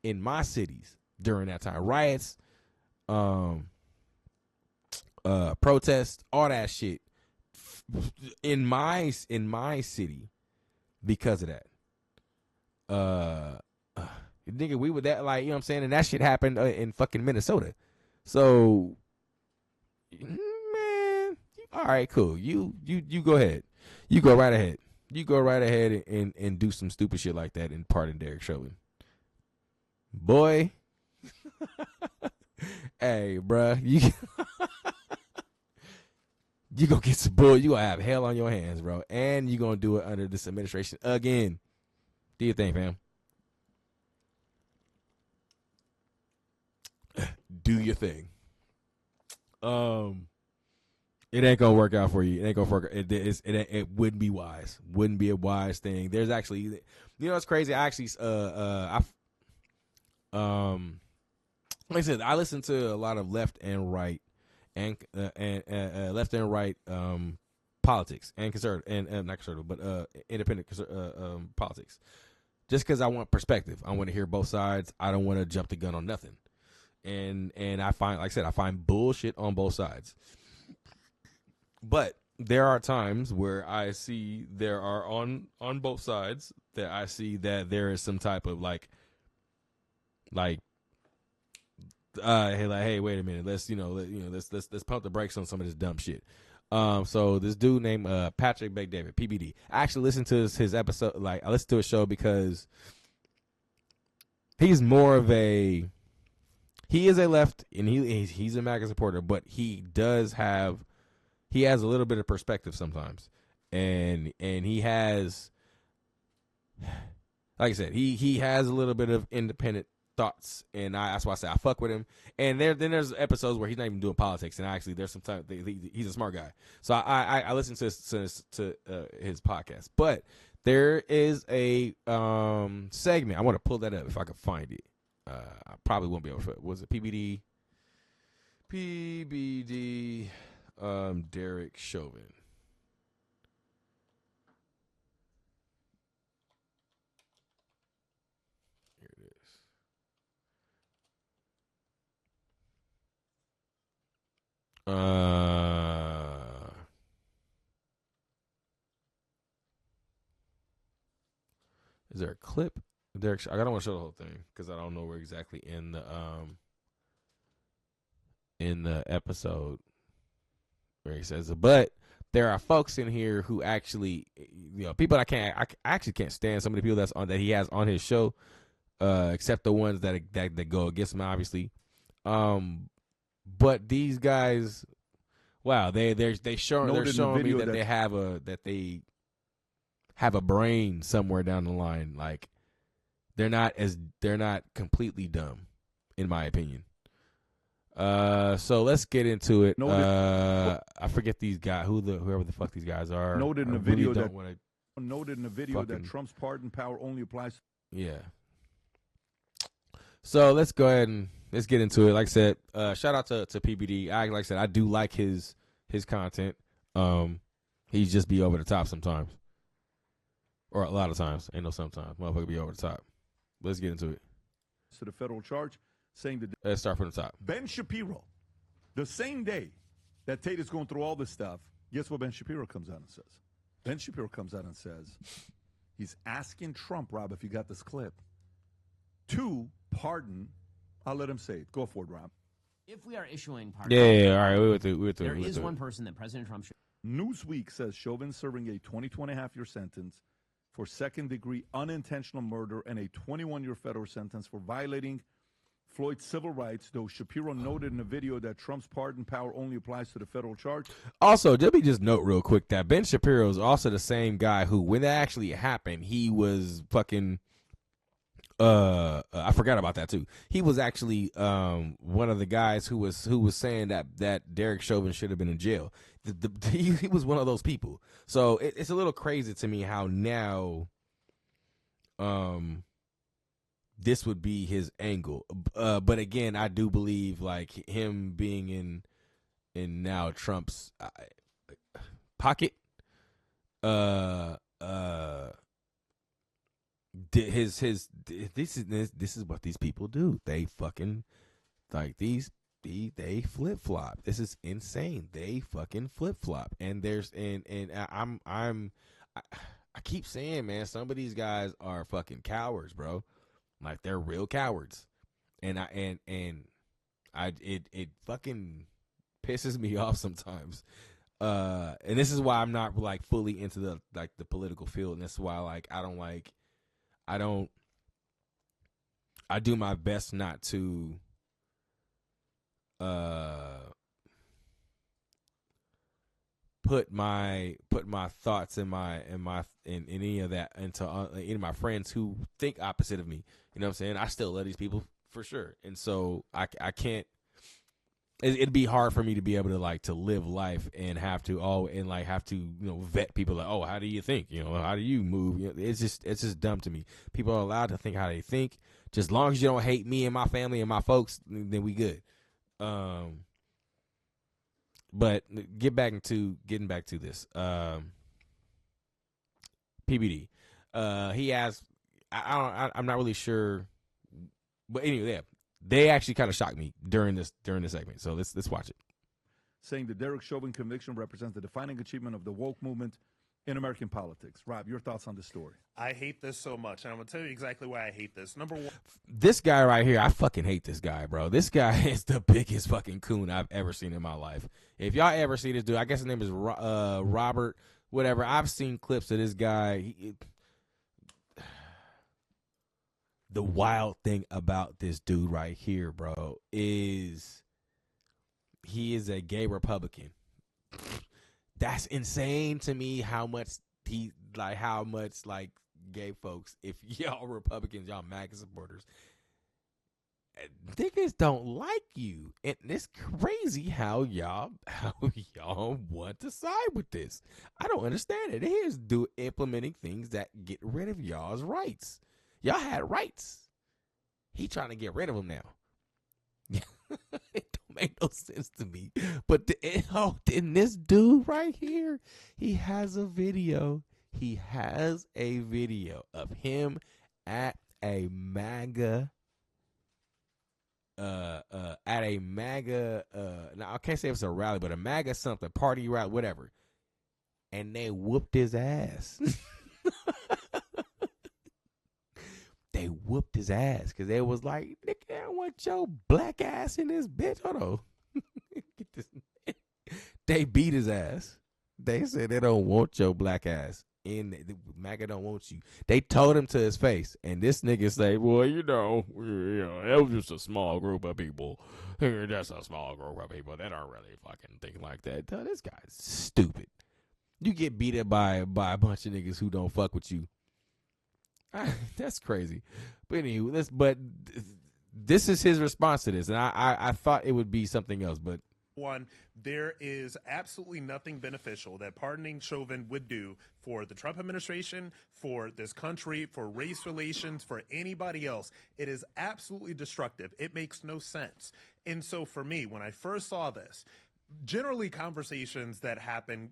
in my cities during that time. Riots, protests, all that shit in my city because of that. Nigga, we were that, like, you know what I'm saying, and that shit happened in fucking Minnesota. So, man, all right, cool. You go ahead. You go right ahead. You go right ahead and do some stupid shit like that and pardon Derek Chauvin. Boy. Hey, bruh, you gonna get some bull. You gonna have hell on your hands, bro, and you gonna do it under this administration again. Do your thing, fam. Do your thing. It ain't gonna work out for you. It ain't gonna work. It wouldn't be wise. Wouldn't be a wise thing. There's actually, you know, it's crazy. I actually, like I said, I listen to a lot of left and right and left and right politics and conservative and not conservative, but independent politics. Just because I want perspective, I want to hear both sides. I don't want to jump the gun on nothing. And I find, like I said, I find bullshit on both sides. But there are times where I see there are on both sides that I see that there is some type of like hey, wait a minute, let's pump the brakes on some of this dumb shit. So this dude named Patrick Bet-David, PBD. I actually listened to his episode. Like, I listened to his show because he's more of he is a left and he's a MAGA supporter, but he has a little bit of perspective sometimes, and he has, like I said, he has a little bit of independent thoughts, and that's why I say I fuck with him. And then there's episodes where he's not even doing politics, and actually there's sometimes he's a smart guy, so I listen to his podcast. But there is a segment, I want to pull that up if I can find it. I probably won't be able to. Was it PBD Derek Chauvin? Here it is. Is there a clip? Derek, I don't want to show the whole thing because I don't know where exactly in the episode where he says it. But there are folks in here who actually, people I actually can't stand some of the people that he has on his show, except the ones that go against him, obviously. But these guys, wow, they're showing me that they have a brain somewhere down the line. Like, they're not completely dumb, in my opinion. So let's get into it. I forget these guys, whoever the fuck these guys are. Noted in the video that Trump's pardon power only applies. Yeah. So let's go ahead and let's get into it. Like I said, shout out to PBD. Like I said, I do like his content. He just be over the top sometimes, or a lot of times. Ain't no sometimes. Motherfucker be over the top. Let's get into it. To the federal charge, saying that. Let's start from the top. Ben Shapiro, the same day that Tate is going through all this stuff, guess what Ben Shapiro comes out and says? Ben Shapiro comes out and says he's asking Trump, Rob, if you got this clip, to pardon. I'll let him say it. Go for it, Rob. If we are issuing pardon, Yeah. All right, we went through. There is one person that President Trump should. Newsweek says Chauvin serving a 22.5-year sentence for second-degree unintentional murder and a 21-year federal sentence for violating Floyd's civil rights, though Shapiro noted in a video that Trump's pardon power only applies to the federal charge. Also, let me just note real quick that Ben Shapiro is also the same guy who, when that actually happened, he was fucking I forgot about that too. He was actually one of the guys who was saying that Derek Chauvin should have been in jail. He was one of those people. So it's a little crazy to me how now this would be his angle. But again, I do believe like him being in now Trump's pocket. This is what these people do. They fucking like they flip flop. This is insane. They fucking flip flop. And there's I keep saying, man, some of these guys are fucking cowards, bro. Like they're real cowards. And it fucking pisses me off sometimes. And this is why I'm not like fully into the political field, and that's why I do my best not to put my thoughts in any of that into any of my friends who think opposite of me. You know what I'm saying? I still love these people for sure, and so I can't. It'd be hard for me to be able to live life and have to vet people like, oh, how do you think? How do you move? It's just dumb to me. People are allowed to think how they think. Just as long as you don't hate me and my family and my folks, then we good. But getting back to this. PBD. He asked. I'm not really sure, but anyway, yeah. They actually kind of shocked me during this segment. So let's watch it. Saying the Derek Chauvin conviction represents the defining achievement of the woke movement in American politics. Rob, your thoughts on this story? I hate this so much, and I'm going to tell you exactly why I hate this. Number one. This guy right here, I fucking hate this guy, bro. This guy is the biggest fucking coon I've ever seen in my life. If y'all ever see this dude, I guess his name is Robert, whatever. I've seen clips of this guy. The wild thing about this dude right here, bro, is he is a gay Republican. That's insane to me how much gay folks, if y'all Republicans, y'all MAGA supporters, niggas don't like you. And it's crazy how y'all want to side with this. I don't understand it. Here's implementing things that get rid of y'all's rights. Y'all had rights. He trying to get rid of them now. It don't make no sense to me. But in this dude right here, he has a video. He has a video of him at a MAGA. Now I can't say if it's a rally, but a MAGA something, party rally, whatever. And they whooped his ass. They whooped his ass because they was like, nigga, I want your black ass in this bitch. Hold on. Get this. They beat his ass. They said they don't want your black ass. MAGA don't want you. They told him to his face. And this nigga say, well, it was just a small group of people. Just a small group of people. They don't really fucking think like that. This guy's stupid. You get beat up by a bunch of niggas who don't fuck with you. That's crazy. But anyway, this is his response to this. And I thought it would be something else, but one, there is absolutely nothing beneficial that pardoning Chauvin would do for the Trump administration, for this country, for race relations, for anybody else. It is absolutely destructive. It makes no sense. And so for me, when I first saw this, generally conversations that happen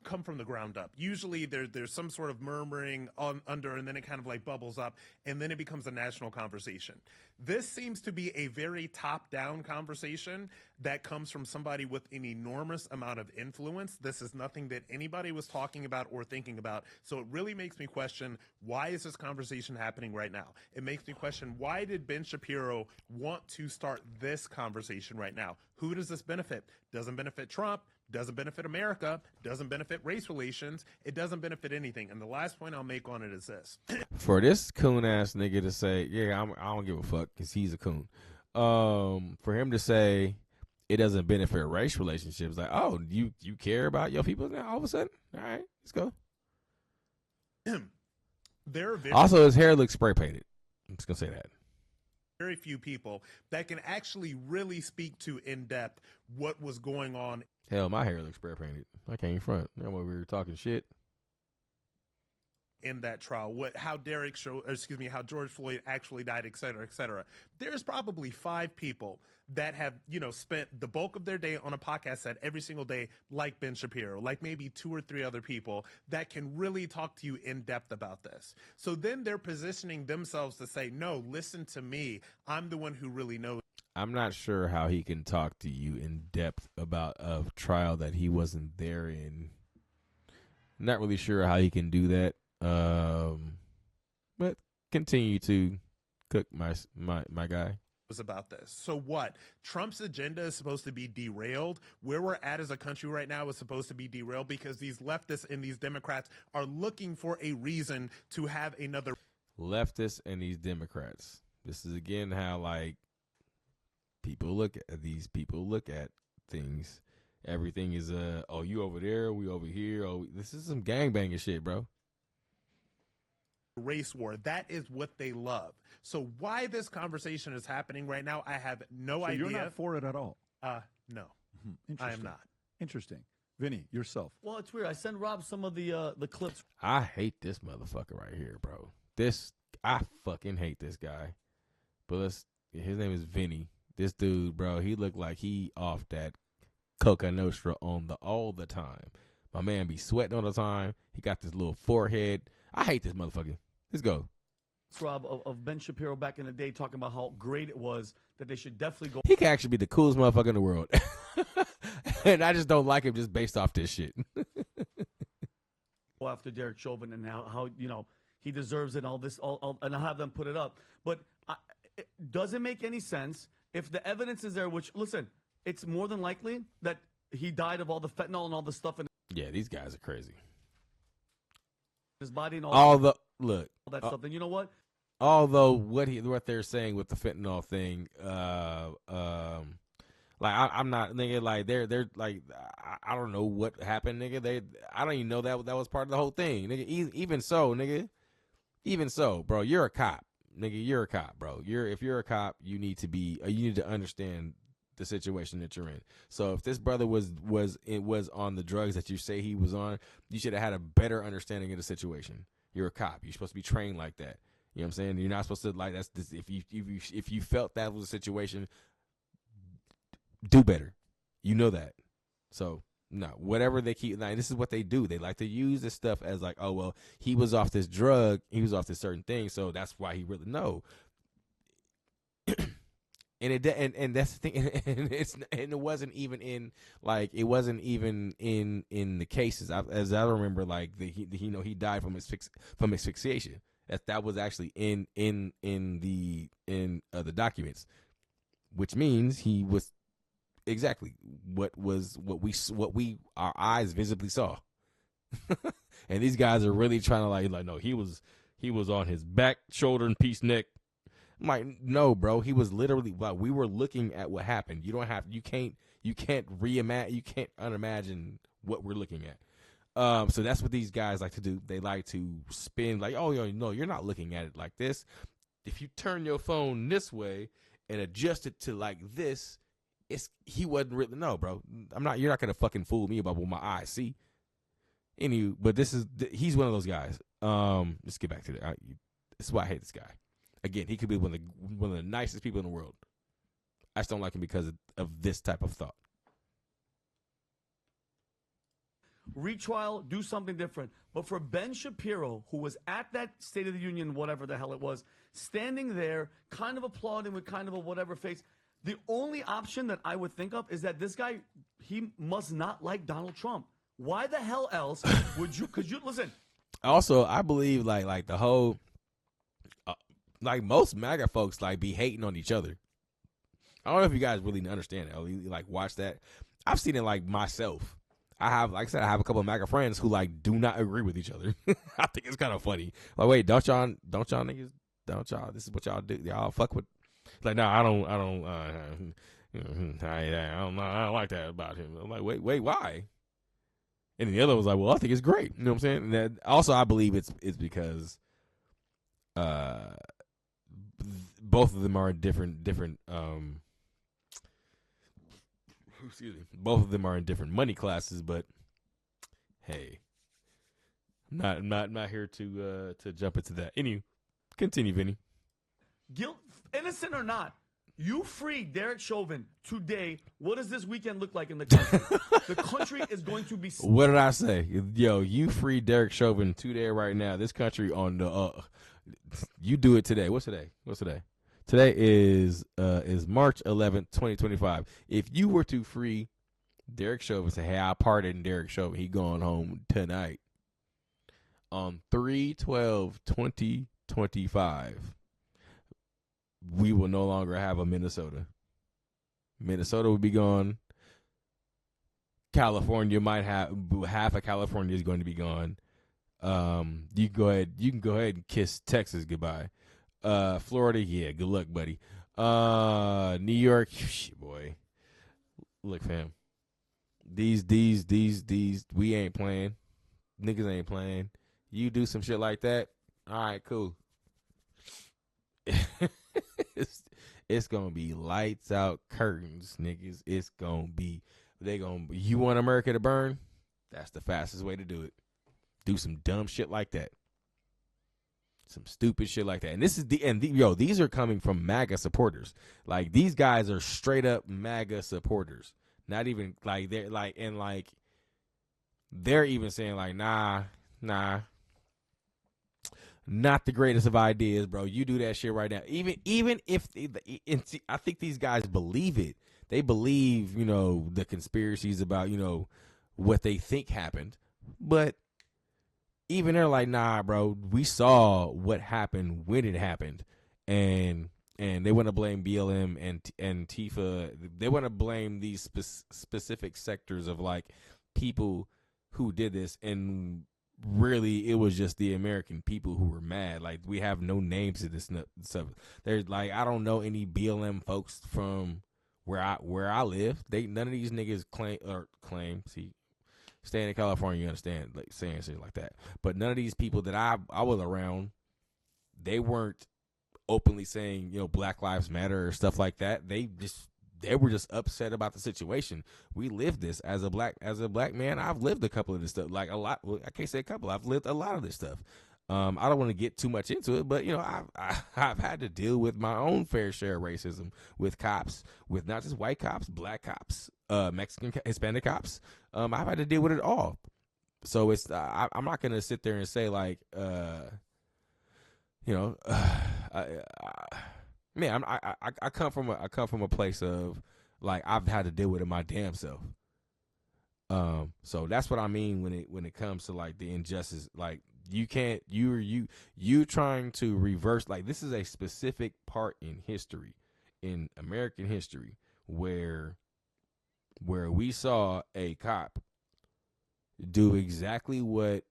come from the ground up. Usually there's some sort of murmuring under, and then it kind of like bubbles up, and then it becomes a national conversation. This seems to be a very top-down conversation that comes from somebody with an enormous amount of influence. This is nothing that anybody was talking about or thinking about. So it really makes me question, why is this conversation happening right now? It makes me question, why did Ben Shapiro want to start this conversation right now? Who does this benefit? Doesn't benefit Trump, doesn't benefit America, doesn't benefit race relations, it doesn't benefit anything. And the last point I'll make on it is this. For this coon ass nigga to say, yeah, I don't give a fuck because he's a coon. For him to say it doesn't benefit race relationships, like, oh, you care about your people now all of a sudden? All right, let's go. Also, his hair looks spray painted. I'm just gonna say that. Very few people that can actually really speak to in depth what was going on Hell, my hair looks spray painted. I can't even front. Now when we were talking shit. in that trial, how how George Floyd actually died, et cetera, et cetera. There's probably 5 people that have, spent the bulk of their day on a podcast set every single day, like Ben Shapiro, like maybe 2 or 3 other people that can really talk to you in depth about this. So then they're positioning themselves to say, no, listen to me. I'm the one who really knows. I'm not sure how he can talk to you in depth about a trial that he wasn't there in. Not really sure how he can do that. But continue to cook my guy. About this. So what? Trump's agenda is supposed to be derailed. Where we're at as a country right now is supposed to be derailed because these leftists and these Democrats are looking for a reason to have another Leftists and these Democrats. This is again how like people look at things. Everything is oh, you over there, we over here. Oh, this is some gangbanging shit, bro. race war. That is what they love. So why this conversation is happening right now, I have no idea. You're not for it at all? No. Interesting. I am not. Interesting. Vinny, yourself. Well, it's weird. I sent Rob some of the clips. I hate this motherfucker right here, bro. I fucking hate this guy. But his name is Vinny. This dude, bro, he looked like he off that Coca Nostra all the time. My man be sweating all the time. He got this little forehead. I hate this motherfucker. Let's go. Rob of Ben Shapiro back in the day talking about how great it was that they should definitely go. He could actually be the coolest motherfucker in the world. And I just don't like him just based off this shit. Go after Derek Chauvin and how he deserves it and all this, and I'll have them put it up. But it doesn't make any sense if the evidence is there, which, listen, it's more than likely that he died of all the fentanyl and all the stuff in Yeah, these guys are crazy. his body and All that stuff. Then you know what? Although what they're saying with the fentanyl thing, like I'm not nigga, like they're like I don't know what happened, nigga. I don't even know that was part of the whole thing, nigga. Even so, bro, you're a cop, nigga. You're a cop, bro. If you're a cop, you need to understand the situation that you're in. So if this brother was on the drugs that you say he was on, you should have had a better understanding of the situation. You're a cop. You're supposed to be trained like that. You know what I'm saying? You're not supposed to like that's this. If you felt that was a situation, do better. You know that. So no, whatever they keep. Like, this is what they do. They like to use this stuff as like, oh well, he was off this drug, he was off this certain thing, so that's why he really no. And that's the thing, and it wasn't even in the cases. As I remember, like he died from asphyxiation. That was actually in the documents, which means he was exactly what our eyes visibly saw. And these guys are really trying to like no, he was on his back, shoulder, and piece neck. I'm like, no, bro. He was literally. Well, we were looking at what happened. You can't unimagine what we're looking at. So that's what these guys like to do. They like to spin like, oh, no, you're not looking at it like this. If you turn your phone this way and adjust it to like this, he wasn't really. No, bro. You're not gonna fucking fool me about what my eyes see. Anyway, but he's one of those guys. Let's get back to that. This is why I hate this guy. Again, he could be one of the nicest people in the world. I just don't like him because of this type of thought. Retrial, do something different. But for Ben Shapiro, who was at that State of the Union, whatever the hell it was, standing there, kind of applauding with kind of a whatever face, the only option that I would think of is that this guy, he must not like Donald Trump. Why the hell else would you? Because you listen. Also, I believe like the whole. Like most MAGA folks like be hating on each other. I don't know if you guys really understand that. Like watch that. I've seen it like myself. I have a couple of MAGA friends who like do not agree with each other. I think it's kind of funny. Like, wait, don't y'all niggas, this is what y'all do. Y'all fuck with. Like, no, I don't like that about him. I'm like, wait, why? And the other was like, well, I think it's great. You know what I'm saying? And that, also, I believe it's because, both of them are in different excuse me. Both of them are in different money classes, but hey, I'm not here to jump into that. Anyway, continue, Vinny. Guilt, innocent or not, you free Derek Chauvin today. What does this weekend look like in the country? The country is going to be. What did I say? Yo, you free Derek Chauvin today right now. This country on the you do it today. What's today? Today is March 11th, 2025. If you were to free Derek Chauvin, say, hey, I pardon Derek Chauvin. He going home tonight. On 3/12/2025, we will no longer have a Minnesota. Minnesota will be gone. California might have half of California is going to be gone. You can go ahead and kiss Texas goodbye. Florida, yeah, good luck, buddy. New York, boy. Look, fam. These, we ain't playing. Niggas ain't playing. You do some shit like that, all right, cool. It's gonna be lights out curtains, niggas. It's gonna be, you want America to burn? That's the fastest way to do it. Do some dumb shit like that. Some stupid shit like that. And these are coming from MAGA supporters. Like, these guys are straight up MAGA supporters. Not even like they're even saying like, nah. Not the greatest of ideas, bro. You do that shit right now. Even if I think these guys believe it. They believe, the conspiracies about, what they think happened. But even they're like, nah, bro, we saw what happened when it happened. And they want to blame BLM and Tifa. They want to blame these specific sectors of like people who did this, and really it was just the American people who were mad. Like, we have no names to this stuff. There's like, I don't know any BLM folks from where I live. None of these niggas claim. See, staying in California, you understand, like saying shit like that. But none of these people that I was around, they weren't openly saying, Black Lives Matter or stuff like that. They were just upset about the situation. We lived this as a black man. I've lived a couple of this stuff, like a lot. Well, I can't say a couple. I've lived a lot of this stuff. I don't want to get too much into it, but I've had to deal with my own fair share of racism with cops, with not just white cops, black cops, Mexican, Hispanic cops. I've had to deal with it all. So it's I'm not gonna sit there and say like, man, I come from a place of like, I've had to deal with it my damn self. So that's what I mean when it comes to like the injustice. Like, you can't you trying to reverse, like, this is a specific part in history, in American history, where we saw a cop do exactly what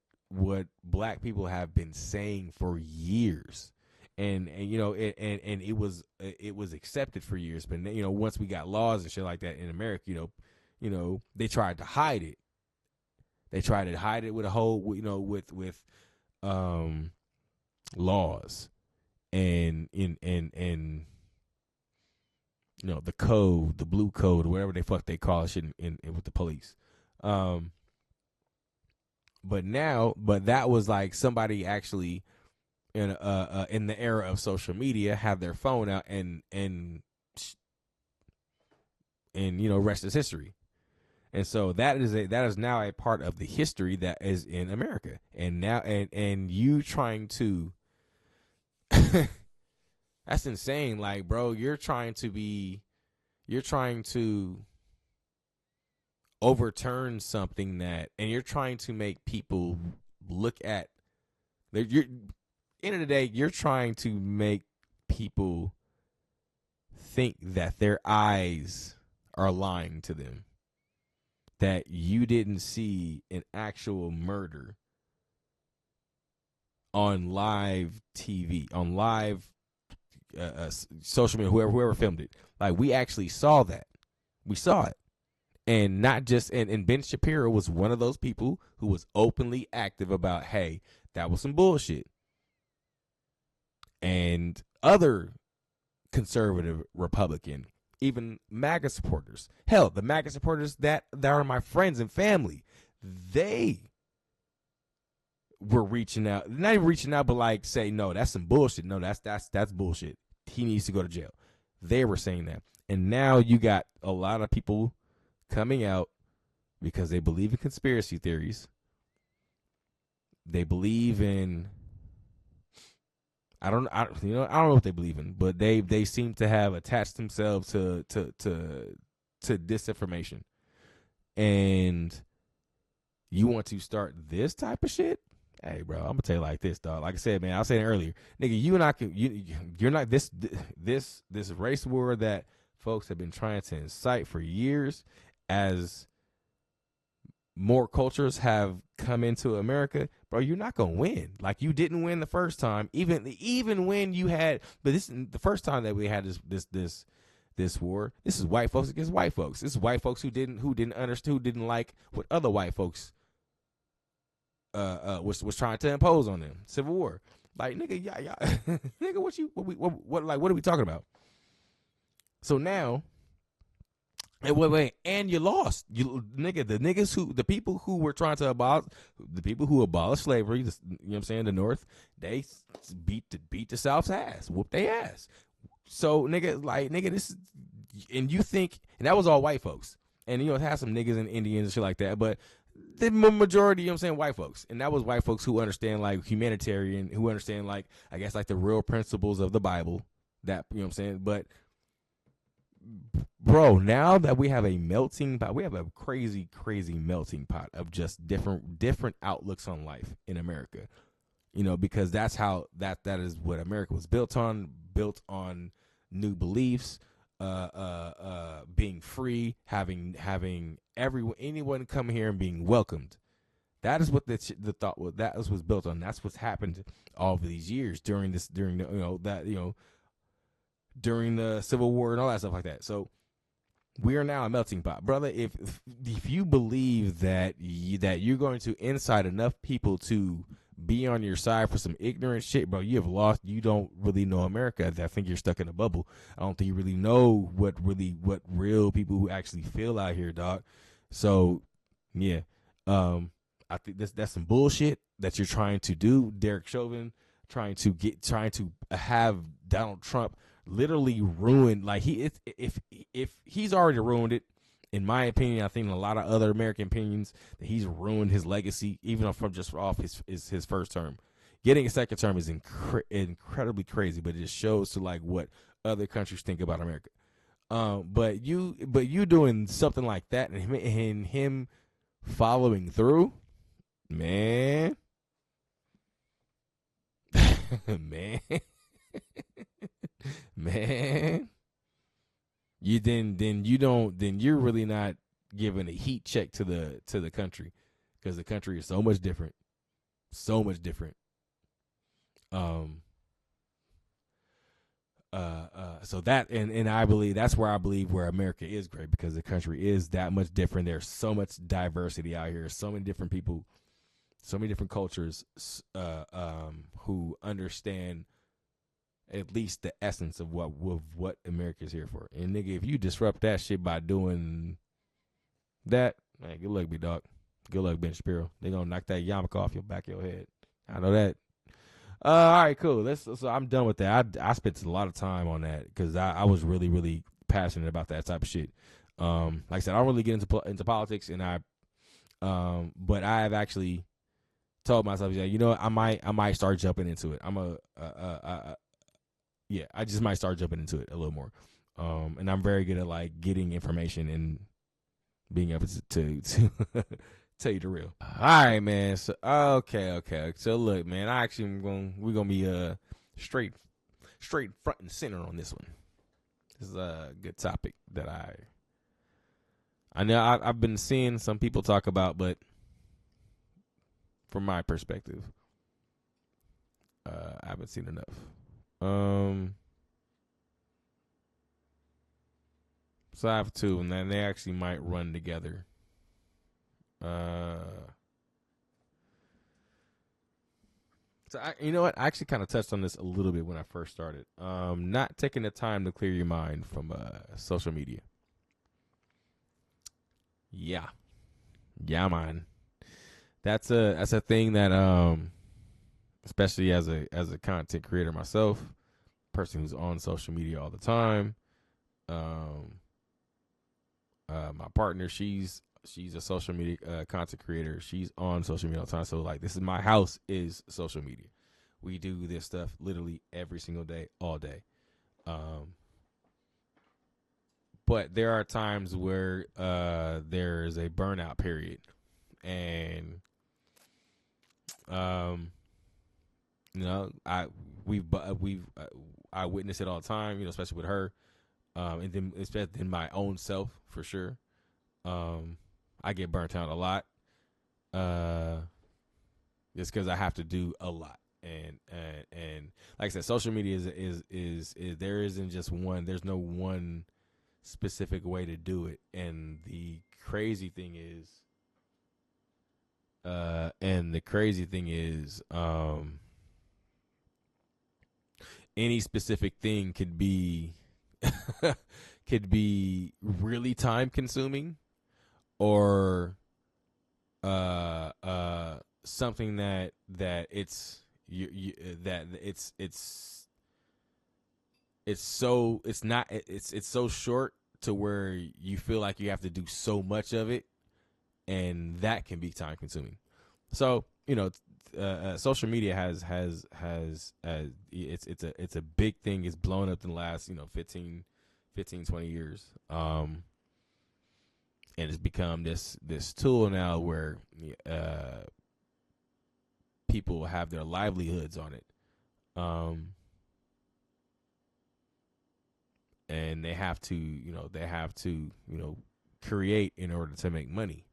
black people have been saying for years. And it was accepted for years, but once we got laws and shit like that in America, they tried to hide it. They tried to hide it with a whole, with laws and the code, the blue code, or whatever the fuck they call it, shit in with the police. But that was like somebody actually in the era of social media have their phone out and rest is history. And so that is now a part of the history that is in America. And now and you trying to that's insane. Like, bro, you're trying to overturn something and you're trying to make people look at end of the day, you're trying to make people think that their eyes are lying to them, that you didn't see an actual murder on live TV, on live social media, whoever filmed it. Like, we actually saw that. We saw it. And not just, and Ben Shapiro was one of those people who was openly active about, hey, that was some bullshit. And other conservative Republican, even MAGA supporters. Hell, the MAGA supporters that are my friends and family, they were reaching out, not even reaching out, but like say, no, that's some bullshit. No, that's bullshit. He needs to go to jail. They were saying that. And now you got a lot of people coming out because they believe in conspiracy theories. They believe in, I don't know what they believe in, but they seem to have attached themselves to disinformation. And you want to start this type of shit? Hey, bro, I'm gonna tell you like this, dog. Like I said, man, I was saying earlier, nigga, you and I you're not this race war that folks have been trying to incite for years. As more cultures have come into America, bro, you're not gonna win. Like, you didn't win the first time, even when you had. But this is the first time that we had this war. This is white folks against white folks. This is white folks who didn't understand, who didn't like what other white folks was trying to impose on them. Civil War. Like, nigga, yeah, nigga, what are we talking about? So now, and you lost. The people who were trying to abolish slavery, you know what I'm saying, the North, they beat the South's ass, whooped their ass. So nigga, this is, and you think, and that was all white folks. And it had some niggas and Indians and shit like that, but the majority, you know what I'm saying, white folks. And that was white folks who understand like humanitarian, who understand like, I guess, like the real principles of the Bible, that, you know what I'm saying? But bro, now that we have a melting pot, we have a crazy melting pot of just different outlooks on life in America. Because that's how that is what America was built on new beliefs, being free, having anyone come here and being welcomed. That is what the thought was. That was what's built on. That's what's happened all of these years during the Civil War and all that stuff like that. So we are now a melting pot, brother. If you believe that you're going to incite enough people to be on your side for some ignorant shit, bro, you have lost. You don't really know America. I think you're stuck in a bubble. I don't think you really know what real people who actually feel out here, dog. So yeah, I think that's some bullshit that you're trying to do. Derek Chauvin trying to have Donald Trump literally ruin, like, if he's already ruined it, in my opinion. I think in a lot of other American opinions, that he's ruined his legacy, even from just off his first term. Getting a second term is incredibly crazy, but it just shows to like what other countries think about America. But you doing something like that and him following through, man, man, you're really not giving a heat check to the country, because the country is so much different. So that, and I believe that's where America is great, because the country is that much different. There's so much diversity out here, so many different people, so many different cultures, who understand at least the essence of what America is here for. And nigga, if you disrupt that shit by doing that, man, good luck, big dog. Good luck, Ben Shapiro. They gonna knock that yarmulke off your back of your head. I know that. All right, cool. So I'm done with that. I spent a lot of time on that because I was really, really passionate about that type of shit. Like I said, I don't really get into politics, and but I have actually told myself, yeah, you know what, I might start jumping into it. I just might start jumping into it a little more. And I'm very good at like getting information and being able to tell you the real. All right, man. So okay. So look, man, we're gonna be straight front and center on this one. This is a good topic that I know I've been seeing some people talk about, but from my perspective, I haven't seen enough. So I have two, and then they actually might run together. So you know what? I actually kind of touched on this a little bit when I first started. Not taking the time to clear your mind from social media. Yeah, man. That's a thing that especially as a content creator myself, person who's on social media all the time. My partner, she's a social media content creator. She's on social media all the time. So like, this is my house is social media. We do this stuff literally every single day, all day. But there are times where there's a burnout period, and I witness it all the time. Especially with her, and then especially in my own self for sure. I get burnt out a lot, just because I have to do a lot, and like I said, social media is there isn't just one. There's no one specific way to do it, and the crazy thing is, any specific thing could be could be really time consuming, or something that it's so short to where you feel like you have to do so much of it, and that can be time consuming. So social media has it's a big thing. It's blown up in the last 15 20 years, and it's become this tool now where people have their livelihoods on it, and they have to create in order to make money.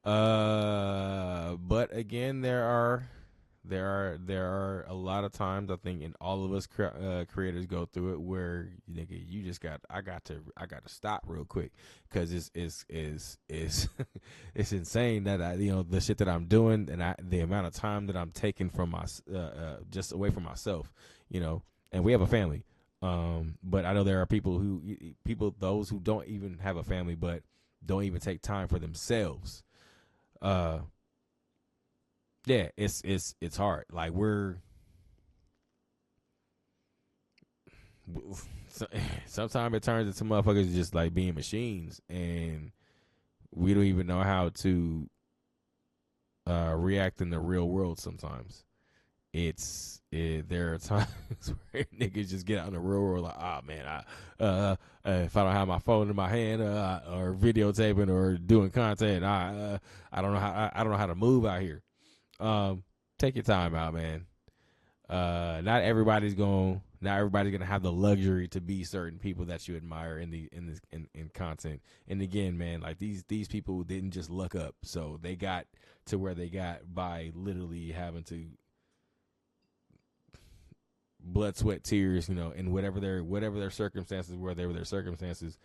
But again, there are a lot of times, I think, and all of us creators go through it, where I got to stop real quick, because it's it's insane that the shit that I'm doing, and the amount of time that I'm taking from just away from myself, and we have a family. But I know there are those who don't even have a family, but don't even take time for themselves. Yeah, it's hard. Like, sometimes it turns into motherfuckers just like being machines, and we don't even know how to react in the real world. Sometimes there are times where niggas just get out in the real world like, man, if I don't have my phone in my hand, or videotaping or doing content, I don't know how to move out here. Take your time out, man. Not everybody's gonna have the luxury to be certain people that you admire in content. And again, man, like these people didn't just luck up, so they got to where they got by literally having to blood, sweat, tears, and whatever their circumstances were, they were their circumstances.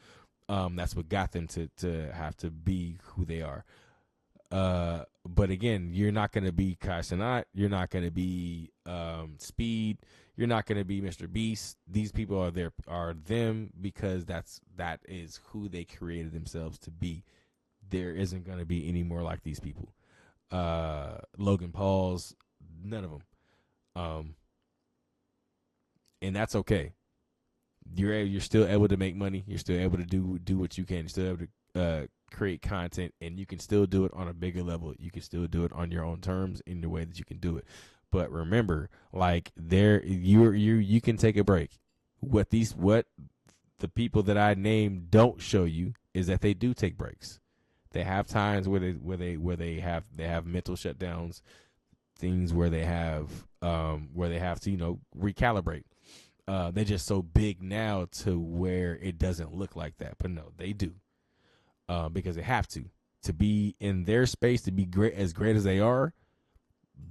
That's what got them to have to be who they are. But again, you're not going to be Kai Cenat. You're not going to be Speed. You're not going to be Mr. Beast. These people are them because that is who they created themselves to be. There isn't going to be any more like these people. Logan Paul's, none of them. And that's okay. You're still able to make money. You're still able to do what you can. You're still able to create content, and you can still do it on a bigger level. You can still do it on your own terms in the way that you can do it. But remember, like, you can take a break. What the people that I named don't show you is that they do take breaks. They have times where they have mental shutdowns, things where they have to recalibrate. They're just so big now to where it doesn't look like that, but no, they do. Because they have to be in their space, to be great as they are.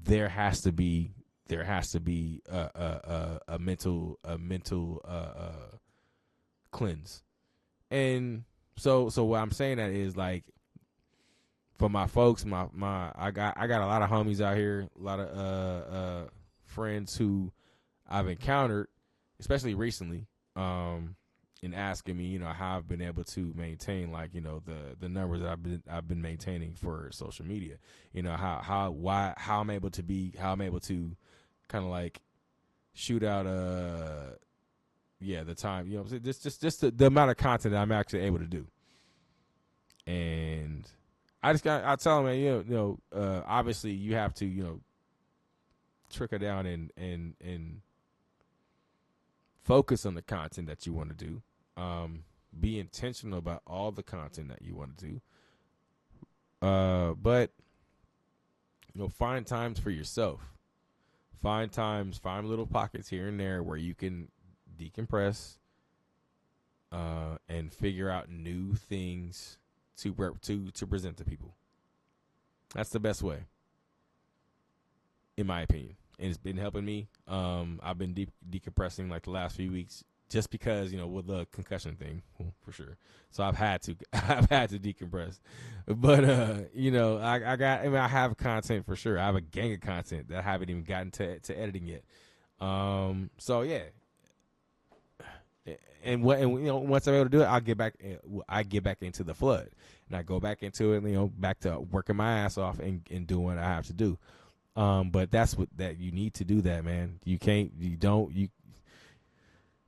There has to be a mental cleanse. And so what I'm saying that is, like, for my folks, I got a lot of homies out here, a lot of friends who I've encountered, especially recently, in asking me, how I've been able to maintain, like, the numbers that I've been maintaining for social media. How I'm able to kind of like shoot out the time, just the amount of content that I'm actually able to do. And I tell them, man, obviously you have to, trickle down and focus on the content that you want to do. Be intentional about all the content that you want to do. But find times for yourself. Find little pockets here and there where you can decompress, and figure out new things to present to people. That's the best way, in my opinion, and it's been helping me. I've been decompressing like the last few weeks, just because with the concussion thing, for sure. So I've had to decompress, but I have content for sure. I have a gang of content that I haven't even gotten to editing yet. So yeah. And once I'm able to do it, I get back into the flood, and I go back into it, back to working my ass off and doing what I have to do. But that's that you need to do that, man.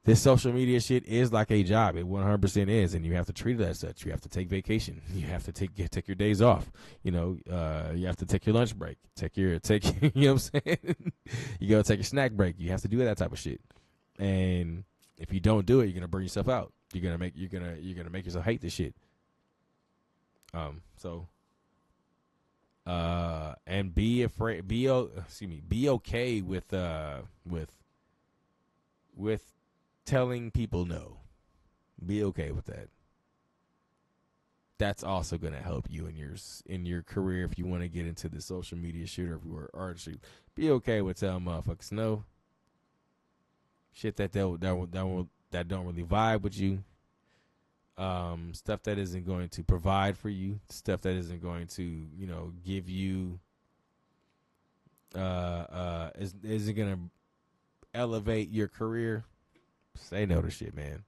This social media shit is like a job. It 100% is, and you have to treat it as such. You have to take vacation. You have to take your days off. You have to take your lunch break. Take you know what I'm saying? You gotta take your snack break. You have to do that type of shit. And if you don't do it, you're gonna burn yourself out. You're gonna make yourself hate this shit. And be okay with telling people no. Be okay with that. That's also gonna help you in your career if you want to get into the social media shit, or if you are artistry. Be okay with telling motherfuckers no. Shit that don't really vibe with you. Stuff that isn't going to provide for you. Stuff that isn't going to give you isn't gonna elevate your career. Say no to shit, man.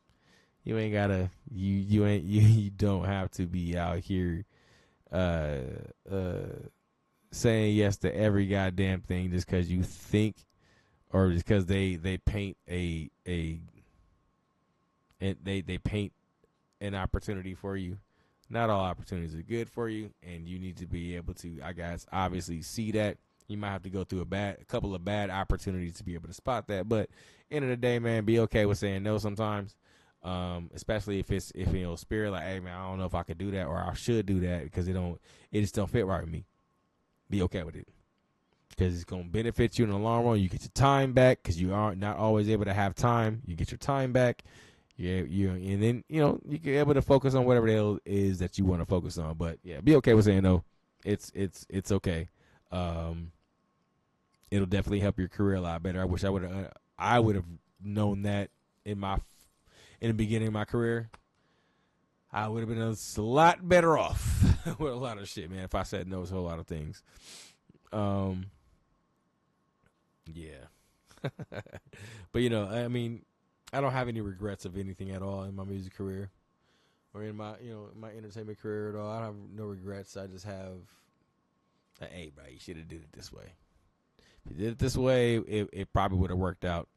You ain't gotta. You don't have to be out here saying yes to every goddamn thing just because you think, or just because they paint they paint an opportunity for you. Not all opportunities are good for you, and you need to be able to, I guess, obviously see that. You might have to go through a couple of bad opportunities to be able to spot that. But end of the day, man, be okay with saying no sometimes. Especially if spirit like, hey man, I don't know if I could do that, or I should do that because it just don't fit right with me. Be okay with it, because it's gonna benefit you in the long run. You get your time back, because you are not always able to have time. You get your time back. And then you can able to focus on whatever the hell is that you want to focus on. But yeah, be okay with saying no. It's okay. It'll definitely help your career a lot better. I wish I would have known that in the beginning of my career. I would have been a lot better off with a lot of shit, man, if I said no to a lot of things. Yeah. But I mean, I don't have any regrets of anything at all in my music career or in my my entertainment career at all. I have no regrets. I just have, hey, bro, you should have did it this way. If you did it this way, it probably would have worked out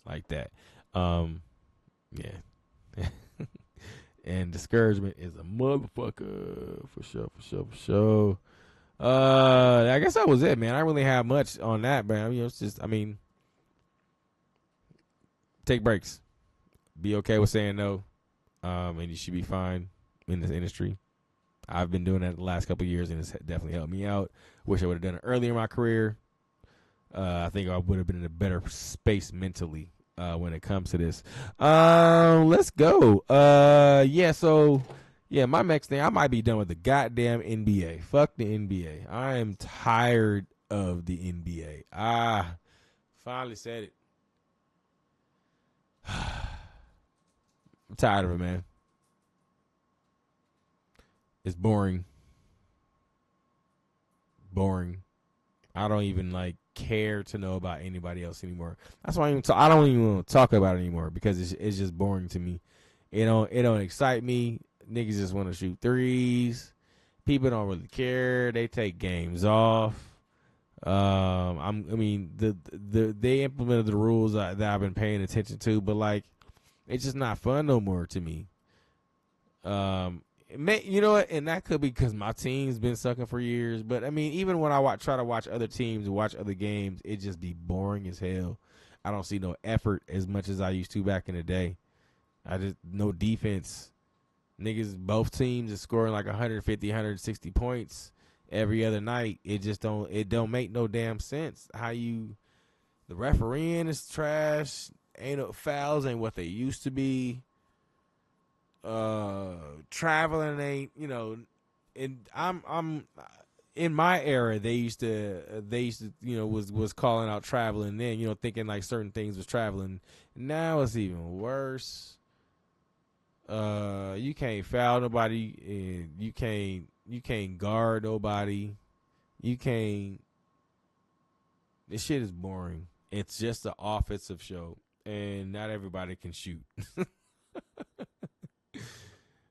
like that. Yeah. And discouragement is a motherfucker for sure. I guess that was it, man. I don't really have much on that, man. It's just, take breaks. Be okay with saying no. And you should be fine in this industry. I've been doing that the last couple of years, and it's definitely helped me out. Wish I would have done it earlier in my career. I think I would have been in a better space mentally when it comes to this. Let's go. My next thing, I might be done with the goddamn NBA. Fuck the NBA. I am tired of the NBA. Finally said it. I'm tired of it, man. It's boring. I don't even care to know about anybody else anymore. That's why I don't even want to talk about it anymore because it's just boring to me. It don't excite me. Niggas just want to shoot threes. People don't really care. They take games off. They implemented the rules that I've been paying attention to, but like, it's just not fun no more to me. You know what? And that could be because my team's been sucking for years. But I mean, even when I try to watch other teams, watch other games, it just be boring as hell. I don't see no effort as much as I used to back in the day. No defense. Niggas, both teams is scoring like 150, 160 points every other night. It don't make no damn sense. The refereeing is trash. Ain't no fouls, ain't what they used to be. Traveling ain't, and I'm in my era, they used to was calling out traveling then, thinking like certain things was traveling. Now it's even worse. You can't foul nobody, and you can't guard nobody. This shit is boring. It's just an offensive show, and not everybody can shoot.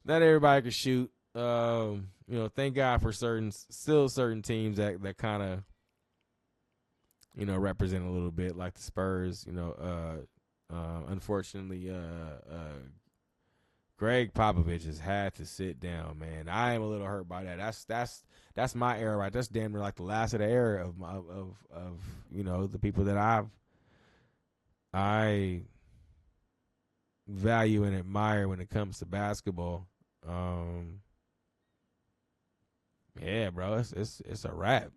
Not everybody can shoot. Thank God for certain teams that kind of, represent a little bit, like the Spurs. Unfortunately, Greg Popovich has had to sit down, man. I am a little hurt by that. That's my era, right? That's damn near like the last of the era of the people that I value and admire when it comes to basketball. Yeah, bro, it's a wrap.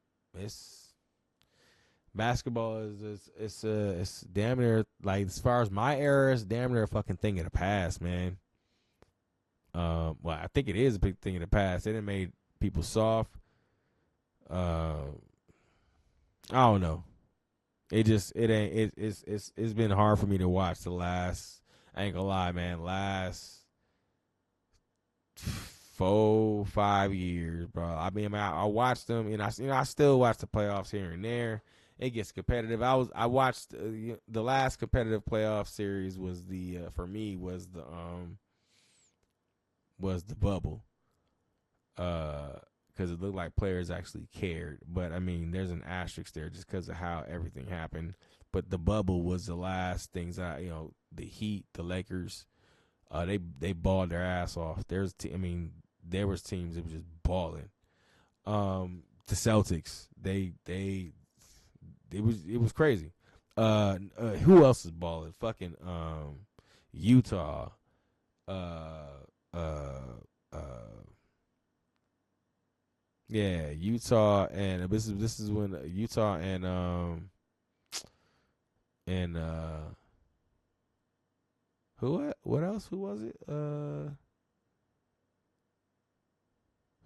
Basketball is damn near, like, as far as my era, it's damn near a fucking thing of the past, man. Well, I think it is a big thing of the past. It done made people soft. I don't know. It's been hard for me to watch the last, I ain't gonna lie, man, last 4-5 years, bro. I mean, I watched them, and I still watch the playoffs here and there. It gets competitive. I watched the last competitive playoff series was for me was the bubble, because it looked like players actually cared. But I mean, there's an asterisk there just because of how everything happened. But the bubble was the last things the Heat, the Lakers, they balled their ass off. There was teams that were just balling. The Celtics, it was crazy. Who else is balling? Fucking Utah. Yeah, Utah, and this is when Utah and what else? Who was it?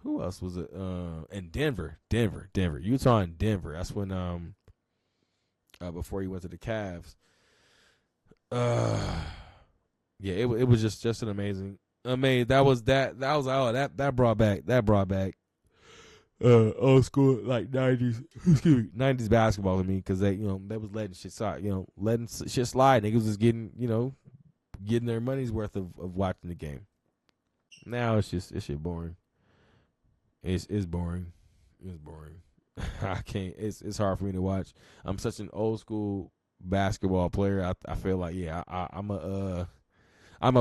Who else was it? And Denver, Utah and Denver. That's when before he went to the Cavs. Yeah, it was just an amazing. I mean, that brought back old school, like 90s basketball to me, because they was letting shit slide, Niggas was getting their money's worth of watching the game. Now it's shit boring. It's boring. It's boring. I can't. It's hard for me to watch. I'm such an old school basketball player. I feel like, yeah, I'm a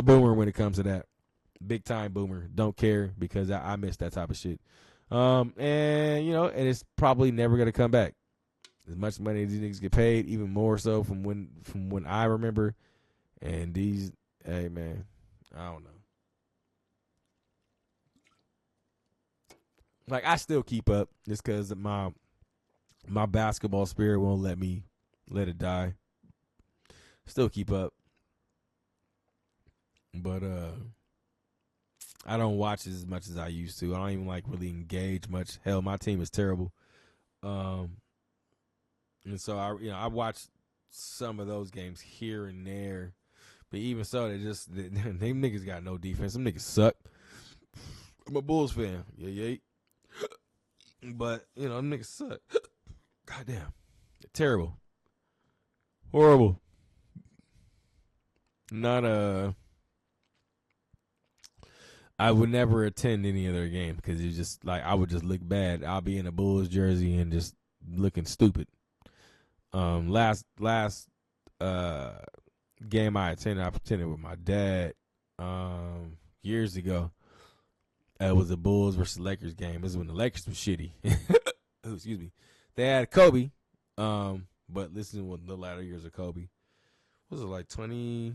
boomer when it comes to that. Big time boomer. Don't care, because I miss that type of shit. And it's probably never gonna come back. As much money as these niggas get paid, even more so from when I remember. And hey man, I don't know. Like, I still keep up just because my basketball spirit won't let me let it die. Still keep up, but I don't watch as much as I used to. I don't even really engage much. Hell, my team is terrible. And so I watch some of those games here and there, but even so, them niggas got no defense. Them niggas suck. I'm a Bulls fan. Yeah. But them niggas suck. Goddamn. Terrible. Horrible. Not I would never attend any other game because it's just like I would just look bad. I'll be in a Bulls jersey and just looking stupid. Last game I attended with my dad years ago. It was a Bulls versus Lakers game. This is when the Lakers was shitty. Oh, excuse me. They had Kobe. But listen to the latter years of Kobe. What was it like 20?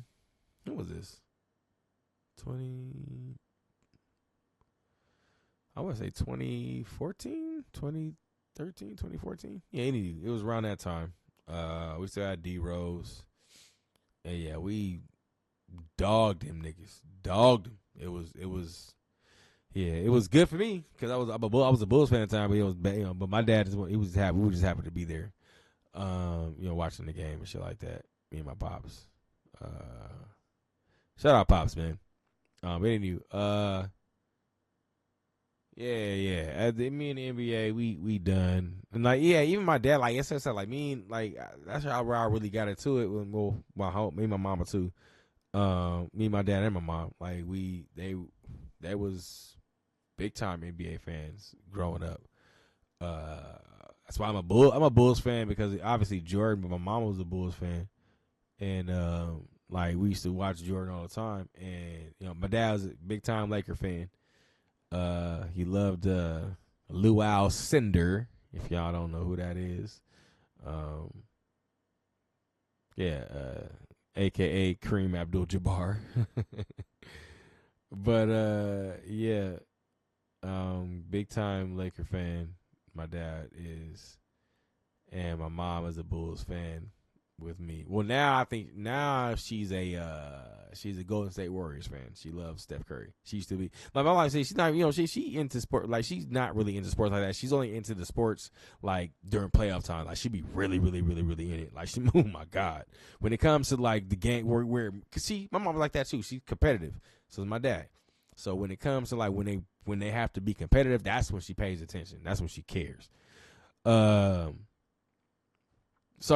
What was this? 20. I want to say 2014, 2013, 2014. Yeah, it was around that time. We still had D Rose. And yeah, we dogged them niggas. Dogged them. It was good for me because I was a Bulls fan at the time, but it was bad, but my dad he was happy. We were just happy to be there. Watching the game and shit like that. Me and my pops. Shout out pops, man. But anyway, yeah. Me and the NBA, we done. And like, yeah, even my dad, like, it's like me and like that's how I really got into it. When me and my mama too. Me, my dad, and my mom, like they was big time NBA fans growing up. That's why I'm a Bulls fan because obviously Jordan, but my mama was a Bulls fan, and like we used to watch Jordan all the time. And my dad was a big time Laker fan. He loved Luau Cinder, if y'all don't know who that is. AKA Kareem Abdul-Jabbar. But big time Laker fan. My dad is, and my mom is a Bulls fan with me. Well, now she's a Golden State Warriors fan. She loves Steph Curry. She used to be like my mom says she's not she into sport, like she's not really into sports like that. She's only into the sports like during playoff time. Like she'd be really in it. Like oh my god, when it comes to like the game where cause my mom was like that too. She's competitive. So is my dad. So when it comes to like when they have to be competitive, that's when she pays attention. That's when she cares. So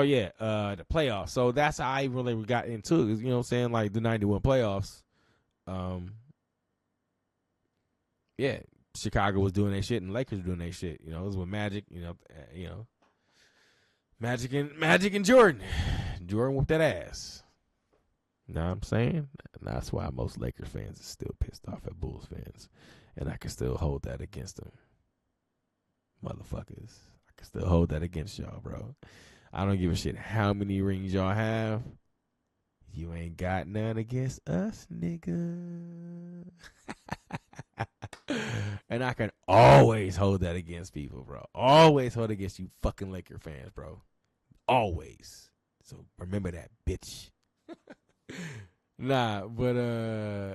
yeah, the playoffs. So that's how I really got into it. You know what I'm saying? Like the 91 playoffs. Yeah, Chicago was doing their shit and Lakers were doing their shit. It was with Magic, Magic and Jordan. Jordan whooped that ass. You know what I'm saying? And that's why most Lakers fans are still pissed off at Bulls fans. And I can still hold that against them. Motherfuckers. I can still hold that against y'all, bro. I don't give a shit how many rings y'all have. You ain't got none against us, nigga. And I can always hold that against people, bro. Always hold it against you fucking Laker fans, bro. Always. So remember that, bitch. Nah, but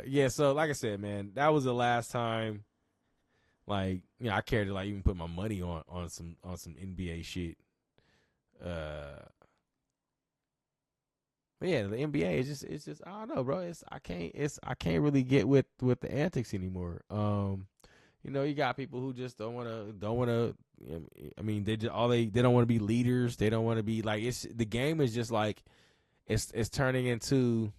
yeah, so like I said, man, that was the last time like, I cared to like even put my money on some NBA shit. But yeah, the NBA is just I don't know, bro. I can't really get with the antics anymore. You got people who just don't want to. I mean, they don't want to be leaders. They don't want to be like the game is just like it's turning into.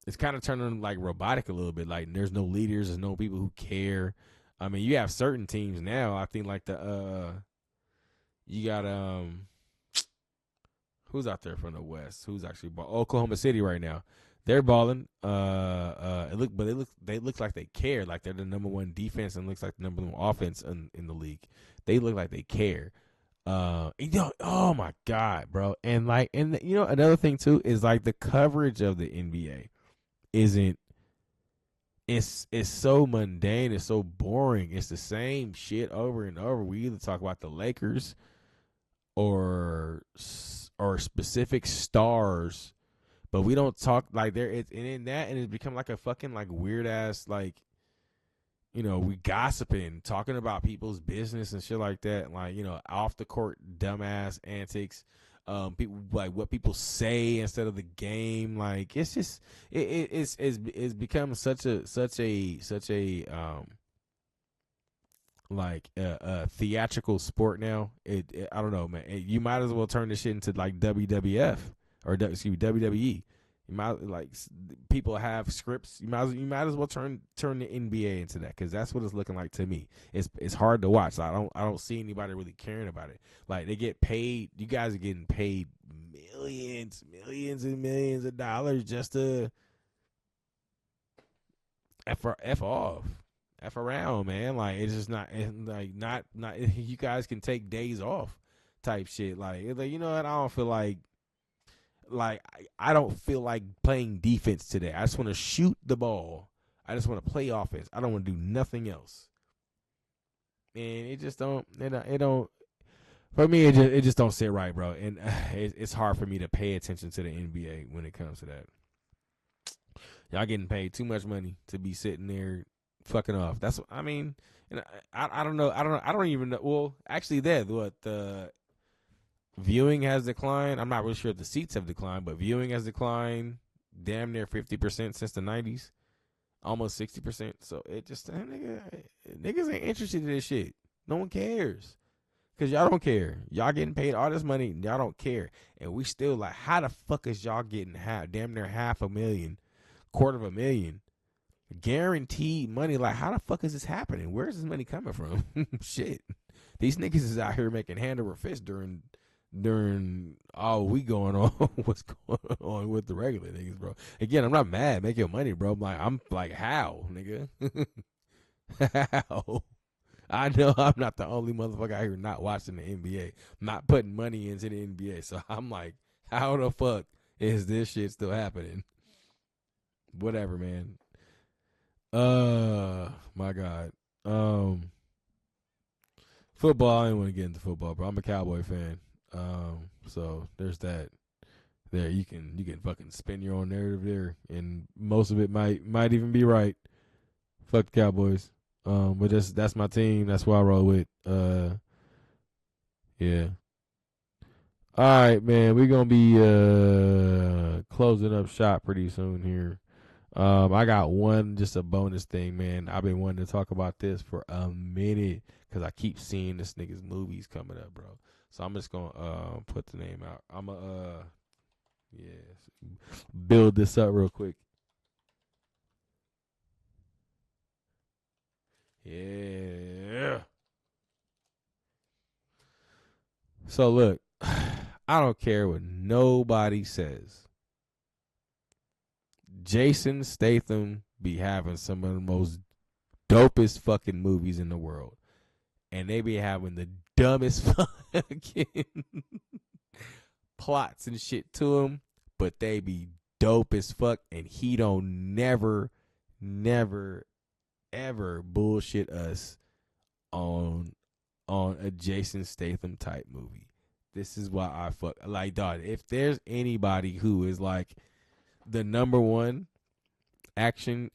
It's kind of turning like robotic a little bit. Like there's no leaders, there's no people who care. I mean, you have certain teams now. I think like you got who's out there from the West? Who's actually Oklahoma City right now? They're balling. They look like they care. Like they're the number one defense and looks like the number one offense in the league. They look like they care. Oh my god, bro. And another thing too is like the coverage of the NBA it's so mundane, it's so boring. It's the same shit over and over. We either talk about the Lakers or specific stars, but we don't talk like it's become like a fucking like weird ass like we gossiping, talking about people's business and shit like that, like off the court dumbass antics. People like what people say instead of the game. Like it's just it's become such a a theatrical sport now. I don't know, man. You might as well turn this shit into like WWF or excuse me, WWE. You might people have scripts. You might as well turn the NBA into that, because that's what it's looking like to me. It's hard to watch. I don't see anybody really caring about it. Like, they get paid. You guys are getting paid millions and millions of dollars just to f off. F around, man. Like, it's just not you guys can take days off type shit. Like, it's like, you know what? I don't feel like I don't feel like playing defense today. I just want to shoot the ball. I just want to play offense. I don't want to do nothing else. And it just don't for me, it just don't sit right, bro. And it's hard for me to pay attention to the NBA when it comes to that. Y'all getting paid too much money to be sitting there fucking off. That's what I mean. And I don't know. I don't even know. Well, actually, the viewing has declined. I'm not really sure if the seats have declined, but viewing has declined damn near 50% since the 90s, almost 60%. So it just niggas ain't interested in this shit. No one cares, because y'all don't care. Y'all getting paid all this money, y'all don't care, and we still like, how the fuck is y'all getting damn near $500,000, $250,000 guaranteed money? Like, how the fuck is this happening? Where's this money coming from? Shit, these niggas is out here making hand over fist during all we going on. What's going on with the regular niggas, bro? Again, I'm not mad. Make your money, bro. I'm like, how, nigga? How? I know I'm not the only motherfucker out here not watching the NBA, not putting money into the NBA. So I'm like, how the fuck is this shit still happening? Whatever, man. My God. Football, I didn't want to get into football, bro. I'm a Cowboy fan. So there's that. There, you can fucking spin your own narrative there, and most of it might even be right. Fuck the Cowboys. But that's my team. That's what I roll with. Yeah. All right, man. We're gonna be closing up shop pretty soon here. I got just a bonus thing, man. I've been wanting to talk about this for a minute, because I keep seeing this nigga's movies coming up, bro. So I'm just gonna put the name out. I'm gonna build this up real quick. Yeah. So look, I don't care what nobody says. Jason Statham be having some of the most dopest fucking movies in the world, and they be having the dumbest fucking plots and shit to him, but they be dope as fuck, and he don't never ever bullshit us on a Jason Statham type movie. This is why I fuck like, dog. If there's anybody who is like the number one action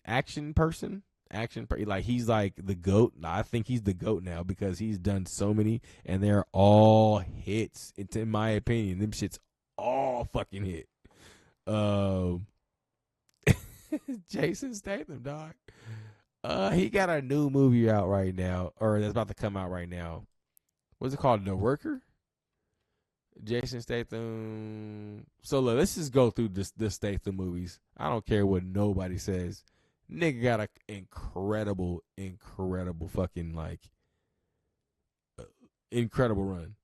person, like, he's like the GOAT. I think he's the GOAT now, because he's done so many, and they're all hits. It's, in my opinion, them shit's all fucking hit. Jason Statham, dog. He got a new movie out right now, or that's about to come out right now. What's it called? The Worker? Jason Statham. So look, let's just go through the Statham movies. I don't care what nobody says. Nigga got an incredible fucking, like, incredible run.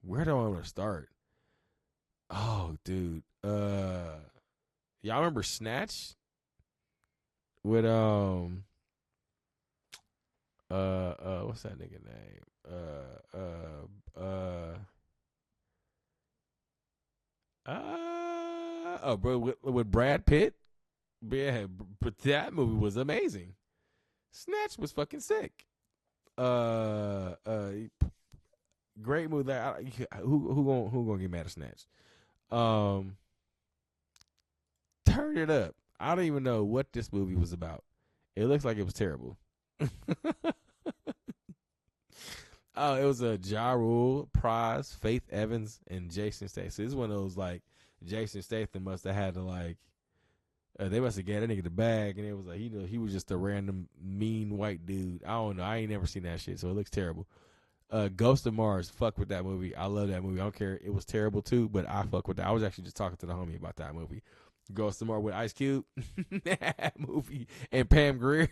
Where do I want to start? Oh, dude. Y'all remember Snatch? With what's that nigga name? Bro, with Brad Pitt. Yeah, but that movie was amazing. Snatch was fucking sick. Great movie. Who gonna get mad at Snatch? Turn it up. I don't even know what this movie was about. It looks like it was terrible. Oh, it was a Ja Rule, Prize, Faith Evans, and Jason Statham. So it's one of those, like, Jason Statham must have had to, like, They must have got that nigga the bag, and it was like he was just a random mean white dude. I don't know. I ain't never seen that shit, so it looks terrible. Ghost of Mars, fuck with that movie. I love that movie. I don't care. It was terrible too, but I fuck with that. I was actually just talking to the homie about that movie. Ghost of Mars with Ice Cube, that movie, and Pam Grier.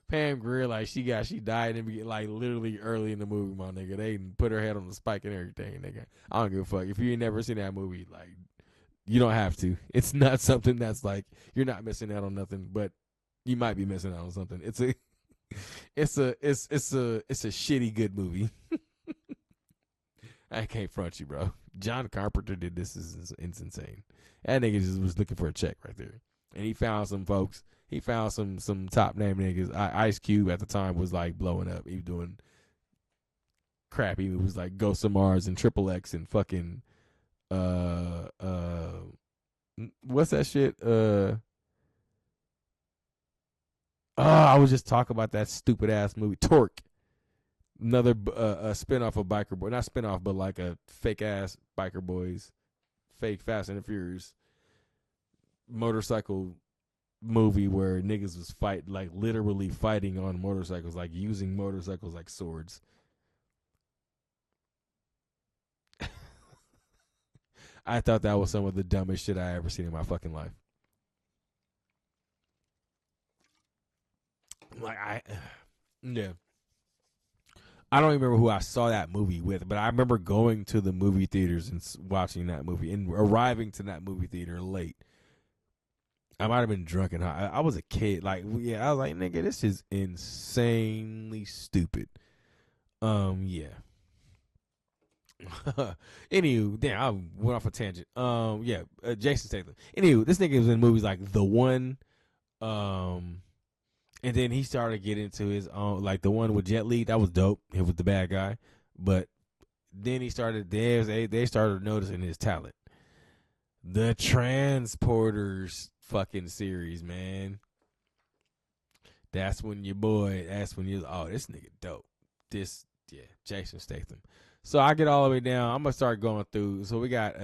Pam Grier, like she died and like literally early in the movie, my nigga. They put her head on the spike and everything, nigga. I don't give a fuck. If you ain't never seen that movie, like you don't have to. It's not something that's like you're not missing out on nothing, but you might be missing out on something. It's a shitty good movie. I can't front you, bro. John Carpenter did this. It's insane. That nigga just was looking for a check right there, and he found some folks. He found some top name niggas. Ice Cube at the time was like blowing up. He was doing crappy. It was like Ghost of Mars and Triple X and fucking what's that shit? I was just talking about that stupid ass movie Torque. Another spinoff of Biker Boy, not spinoff, but like a fake ass Biker Boys, fake Fast and the Furious motorcycle movie where niggas was like literally fighting on motorcycles, like using motorcycles like swords. I thought that was some of the dumbest shit I ever seen in my fucking life. Like yeah. I don't remember who I saw that movie with, but I remember going to the movie theaters and watching that movie and arriving to that movie theater late. I might have been drunk and high. I was a kid. Like, yeah, I was like, nigga, this is insanely stupid. Yeah. Anywho, damn, I went off a tangent. Jason Statham. Anywho, this nigga was in movies like The One, and then he started getting into his own, like the one with Jet Li. That was dope. He was the bad guy, but then he started. They started noticing his talent. The Transporters fucking series, man. That's when this nigga dope. Jason Statham. So I get all the way down. I'm gonna start going through. So we got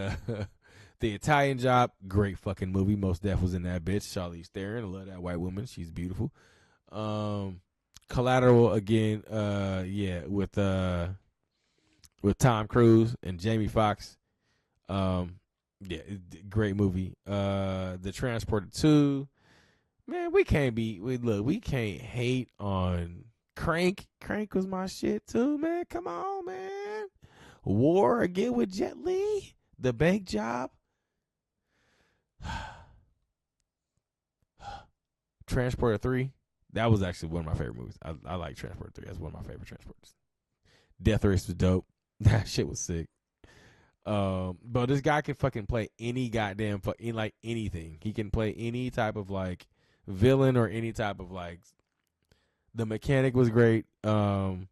The Italian Job, great fucking movie. Most Def was in that bitch. Charlize Theron, I love that white woman. She's beautiful. Collateral again, with Tom Cruise and Jamie Foxx. Great movie. The Transporter 2. Man, we can't hate on Crank. Crank was my shit too, man. Come on, man. War again with Jet Li. The Bank Job. Transporter 3. That was actually one of my favorite movies. I like Transporter 3. That's one of my favorite Transporters. Death Race was dope. That shit was sick. But this guy can fucking play any goddamn like anything. He can play any type of like villain or any type of like. The Mechanic was great. The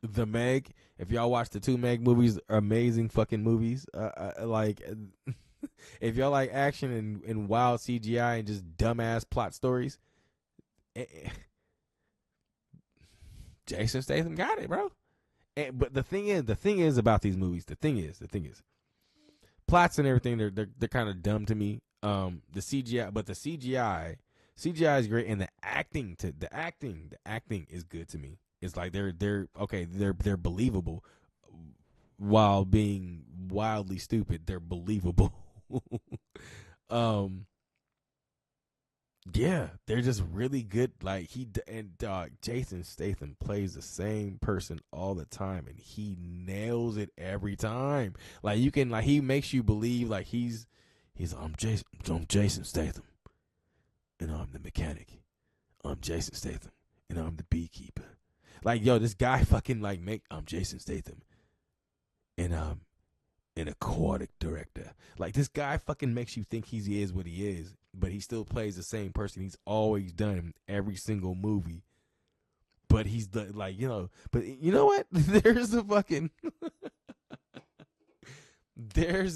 Meg. If y'all watch the 2 Meg movies, amazing fucking movies. Like, if y'all like action and wild CGI and just dumbass plot stories, Jason Statham got it, bro. But the thing is about these movies. The thing is, plots and everything. They're kind of dumb to me. The CGI is great, and the acting is good to me. It's like they're believable while being wildly stupid. They're believable. Yeah, they're just really good. Like Jason Statham plays the same person all the time, and he nails it every time. Like he makes you believe like he's I'm Jason Statham, and I'm the mechanic. I'm Jason Statham, and I'm the beekeeper. Like, yo, this guy fucking like I'm Jason Statham, and I'm an aquatic director. Like, this guy fucking makes you think he is what he is, but he still plays the same person he's always done in every single movie. But he's but you know what? There's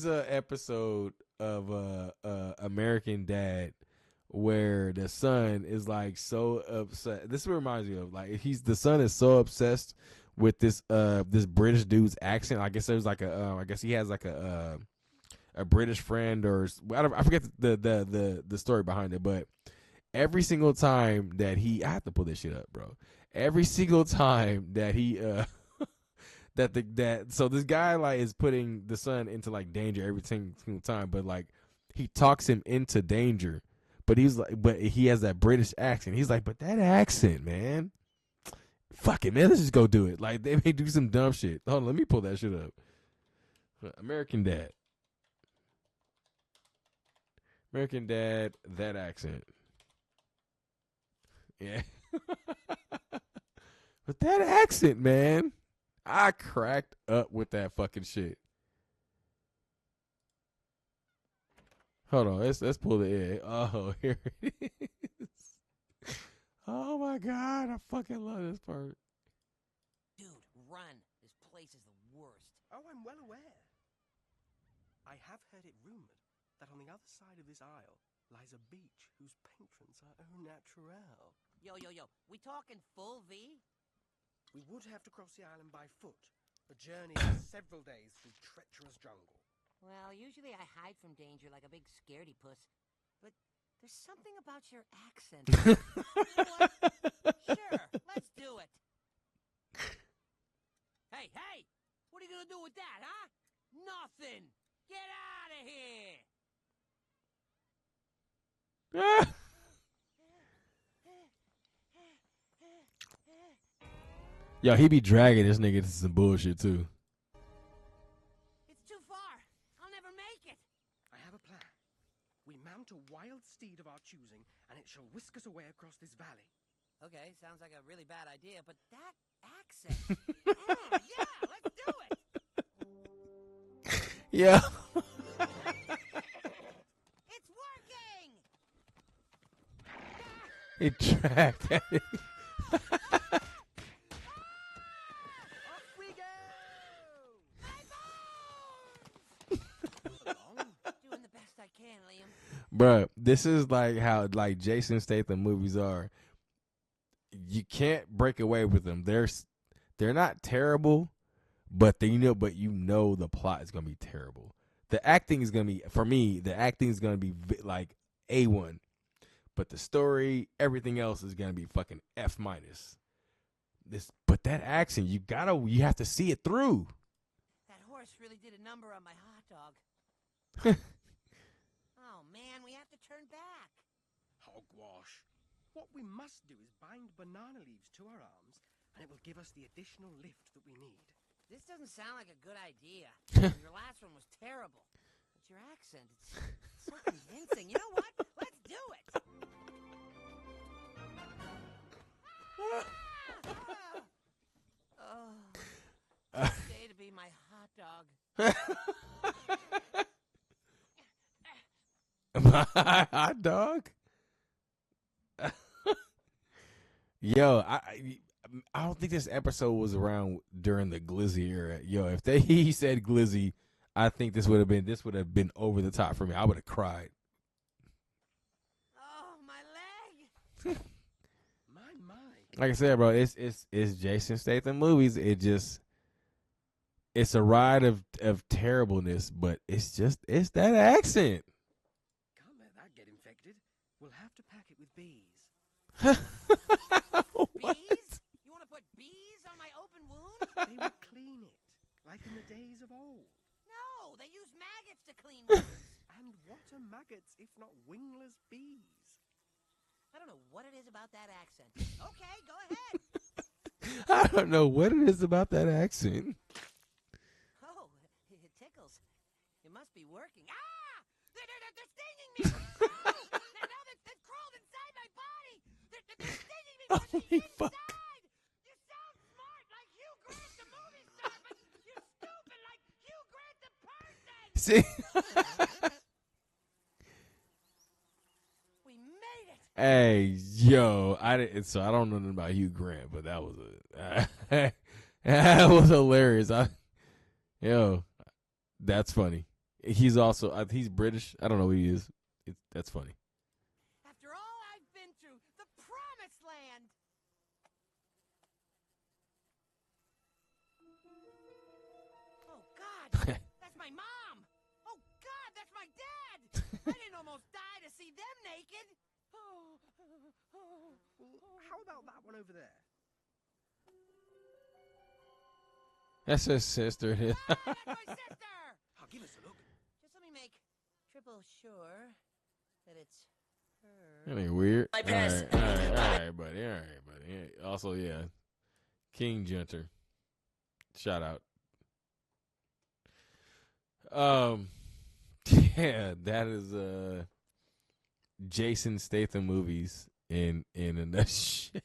a episode of American Dad where the son is like so upset. This reminds me of like the son is so obsessed with this British dude's accent. I guess there's like I guess he has like a a British friend or I forget the story behind it, but every single time that I have to pull this shit up, bro. Every single time that he so this guy like is putting the son into like danger every single time, but like he talks him into danger, but he has that British accent. He's like, but that accent, man, fuck it, man, let's just go do it. Like they may do some dumb shit. Hold on, let me pull that shit up. American Dad, that accent, yeah. But that accent, man, I cracked up with that fucking shit. Hold on, let's pull the egg. Oh, here it is. Oh my god, I fucking love this part. Dude, run. This place is the worst. Oh, I'm well aware. I have heard it rumored that on the other side of this aisle lies a beach whose patrons are au naturel. Yo, we talking full V? We would have to cross the island by foot. The journey is several days through treacherous jungle. Well, usually I hide from danger like a big scaredy puss. But there's something about your accent. You know what? Sure, let's do it. Hey! What are you gonna do with that, huh? Nothing! Get out of here! Yo, he be dragging this nigga to some bullshit too. It's too far. I'll never make it. I have a plan. We mount a wild steed of our choosing, and it shall whisk us away across this valley. Okay, sounds like a really bad idea, but that accent. Oh, yeah, let's do it. Yeah. It's working. He dragged at it. Off we go! Doing the best I can, Liam. Bruh, this is like how like Jason Statham movies are. You can't break away with them. They're not terrible, but you know the plot is gonna be terrible. The acting is gonna be, for me, like A1, but the story, everything else is gonna be fucking F-. But that accent, you have to see it through. That horse really did a number on my hot dog. Oh, man, we have to turn back. Hogwash. What we must do is bind banana leaves to our arms, and it will give us the additional lift that we need. This doesn't sound like a good idea. Your last one was terrible. But your accent, it's so convincing. You know what? Let's do it. Oh, day to be my hot dog. My hot dog? Yo, I don't think this episode was around during the Glizzy era. Yo, if he said Glizzy, I think this would have been over the top for me. I would have cried. Oh, my leg. My. Like I said, bro, it's Jason Statham movies. It's a ride of terribleness, but it's that accent. Can't let that get infected. We'll have to pack it with bees. What? Bees? You want to put bees on my open wound? They will clean it, like in the days of old. No, they use maggots to clean wounds. And what are maggots if not wingless bees? I don't know what it is about that accent. Okay, go ahead. I don't know what it is about that accent. Oh, it tickles. It must be working. Ah! They're stinging me! Oh! Now they've crawled inside my body! They're stinging me from the Holy inside! fuck. You sound smart like Hugh Grant, the movie star, but you're stupid like Hugh Grant, the person! See? We made it! Hey, yo, I don't know nothing about Hugh Grant, but that was that was hilarious. That's funny. He's also he's British. I don't know who he is. That's funny. After all I've been through, the promised land! Oh, God! That's my mom! Oh, God, my dad! I didn't almost die to see them naked! How about that one over there? That's his sister. That's my sister! Oh, give us a look. Just let me make triple sure that it's her. That ain't weird. My All pass. right, all right, buddy. All right, buddy. Yeah. Also, yeah, King Junter. Shout out. Yeah, that is Jason Statham movies in a nutshell.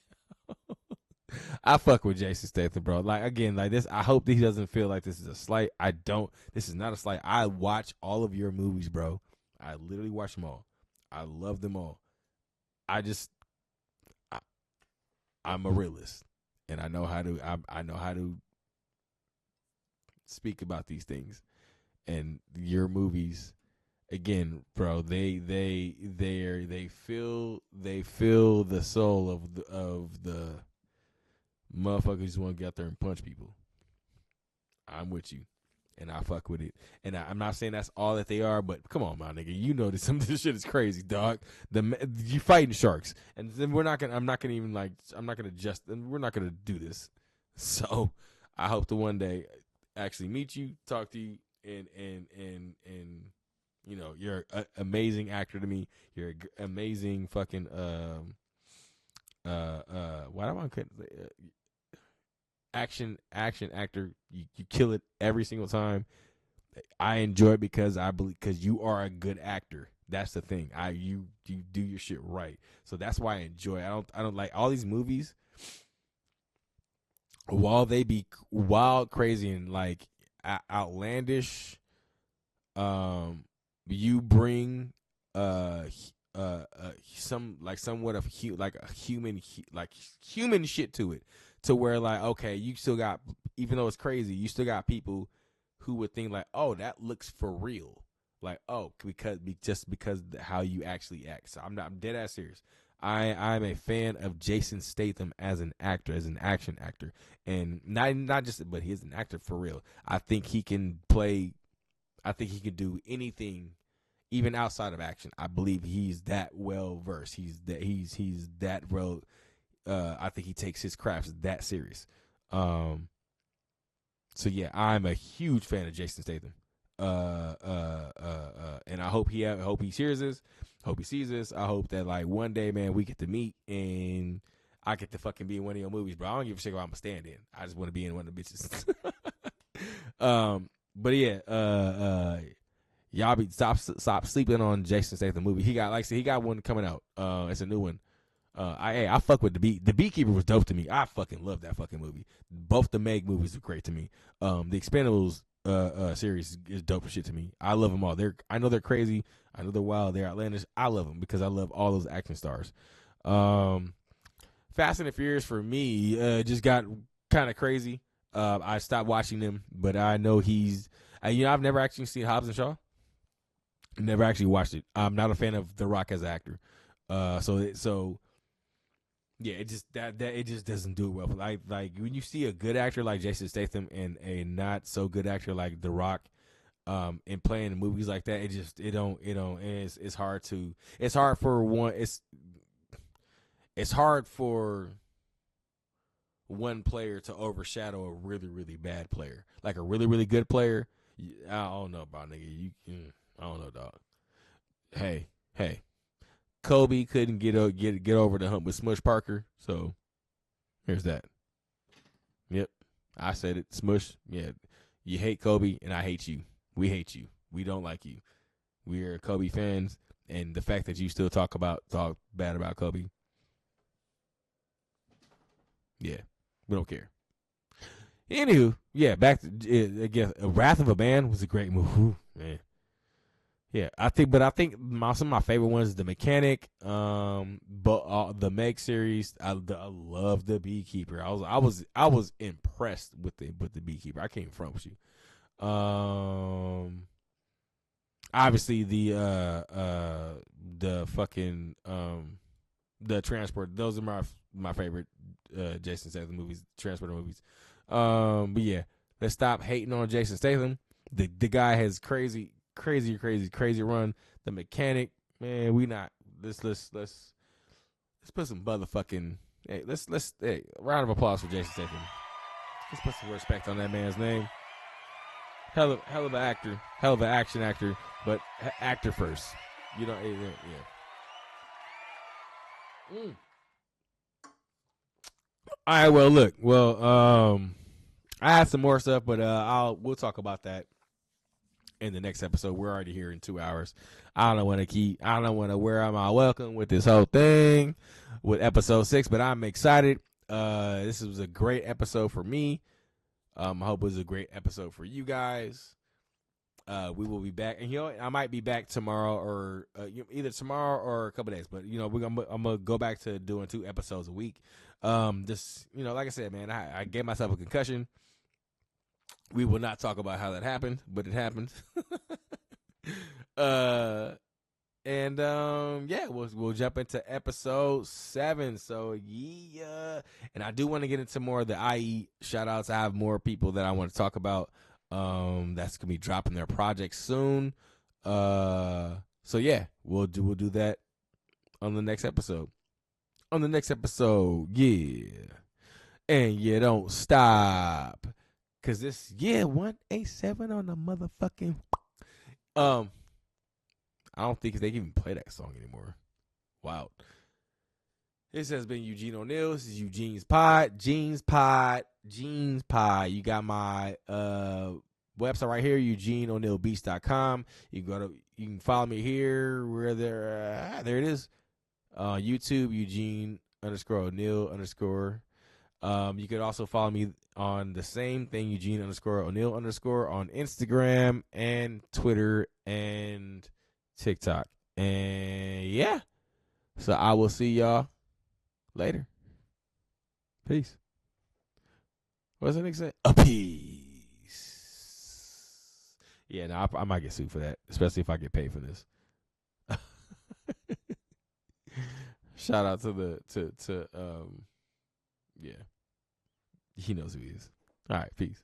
I fuck with Jason Statham, bro. Like, again, like this, I hope that he doesn't feel like this is a slight. I don't. This is not a slight. I watch all of your movies, bro. I literally watch them all. I love them all. I'm a realist, and I know how to. I know how to speak about these things. And your movies, again, bro, they feel the soul of the motherfuckers just want to get out there and punch people. I'm with you, and I fuck with it. And I'm not saying that's all that they are, but come on, my nigga, you know that some of this shit is crazy, dog. You fighting sharks, and then we're not gonna. I'm not gonna even like. I'm not gonna just. And we're not gonna do this. So I hope to one day actually meet you, talk to you, and you know, you're an amazing actor to me. You're an amazing fucking why do I couldn't say action actor. You kill it every single time. I enjoy it because I believe you are a good actor. That's the thing. You do your shit right. So that's why I enjoy it. I don't like all these movies. While they be wild, crazy, and like outlandish, you bring some like somewhat of human shit to it, to where like, okay, you still got, even though it's crazy, you still got people who would think like, oh, that looks for real, like, oh, because how you actually act. So I'm dead ass serious. I'm a fan of Jason Statham as an actor, as an action actor, and not just, but he's an actor for real. I think he can play. I think he can do anything, even outside of action. I believe he's that well versed. He's that well. I think he takes his crafts that serious. So yeah, I'm a huge fan of Jason Statham. And I hope he hears this. Hope he sees this. I hope that like one day, man, we get to meet and I get to fucking be in one of your movies, bro. I don't give a shit what I'm gonna stand in. I just want to be in one of the bitches. But yeah, y'all be stop sleeping on Jason Statham movie. He got, like I said, he got one coming out. It's a new one. I fuck with the Beekeeper was dope to me. I fucking love that fucking movie. Both the Meg movies are great to me. The Expendables series is dope as shit to me. I love them all. I know they're crazy. I know they're wild. They're outlandish. I love them because I love all those action stars. Fast and the Furious for me just got kind of crazy. I stopped watching them, but I know I've never actually seen Hobbs and Shaw. Never actually watched it. I'm not a fan of The Rock as an actor. So yeah, it just it just doesn't do it well. Like when you see a good actor like Jason Statham and a not so good actor like The Rock, and playing movies like that, it's hard for one player to overshadow a really, really bad player. Like a really, really good player, I don't know about, nigga. I don't know, dog. Hey, Kobe couldn't get over the hump with Smush Parker, so here's that. Yep, I said it. Smush, yeah. You hate Kobe, and I hate you. We hate you. We don't like you. We're Kobe fans, and the fact that you still talk bad about Kobe, yeah, we don't care. Anywho, yeah, back to again. Wrath of a Man was a great movie, ooh, man. Yeah, I think some of my favorite ones is The Mechanic, but the Meg series. I love The Beekeeper. I was impressed with the Beekeeper. I can't even front with you. Obviously the fucking the Transport. Those are my favorite Jason Statham movies, Transporter movies. But yeah, let's stop hating on Jason Statham. The guy has crazy crazy run. The Mechanic, man, we not. Let's put some motherfucking. Hey, hey, round of applause for Jason Statham. Let's put some respect on that man's name. Hell of an actor, hell of an action actor, but actor first. You know, yeah. All right, well, look, I had some more stuff, but we'll talk about that in the next episode. We're already here in 2 hours. I don't want to wear my welcome with this whole thing with episode 6, but I'm excited. This was a great episode for me. I hope it was a great episode for you guys. We will be back, and I might be back tomorrow, or either tomorrow or a couple days. But I'm gonna go back to doing 2 episodes a week. Just like I said, man, I gave myself a concussion. We will not talk about how that happened, but it happened. We'll jump into episode 7. So yeah, and I do want to get into more of the IE shout outs. I have more people that I want to talk about. That's gonna be dropping their projects soon. So yeah, we'll do that on the next episode. Yeah, and you don't stop. Cause this 187 on the motherfucking I don't think they can even play that song anymore. Wow. This has been Eugene O'Neill. This is Eugene's Pod. Gene's Pod. You got my website right here, EugeneO'NeillBeats.com. You can follow me here where there it is. YouTube, Eugene_O'Neill_. You could also follow me on the same thing, Eugene_O'Neill_ on Instagram and Twitter and TikTok. And yeah. So I will see y'all later. Peace. What's the next say? A peace. Yeah, no, I might get sued for that, especially if I get paid for this. Shout out to yeah. He knows who he is. All right, peace.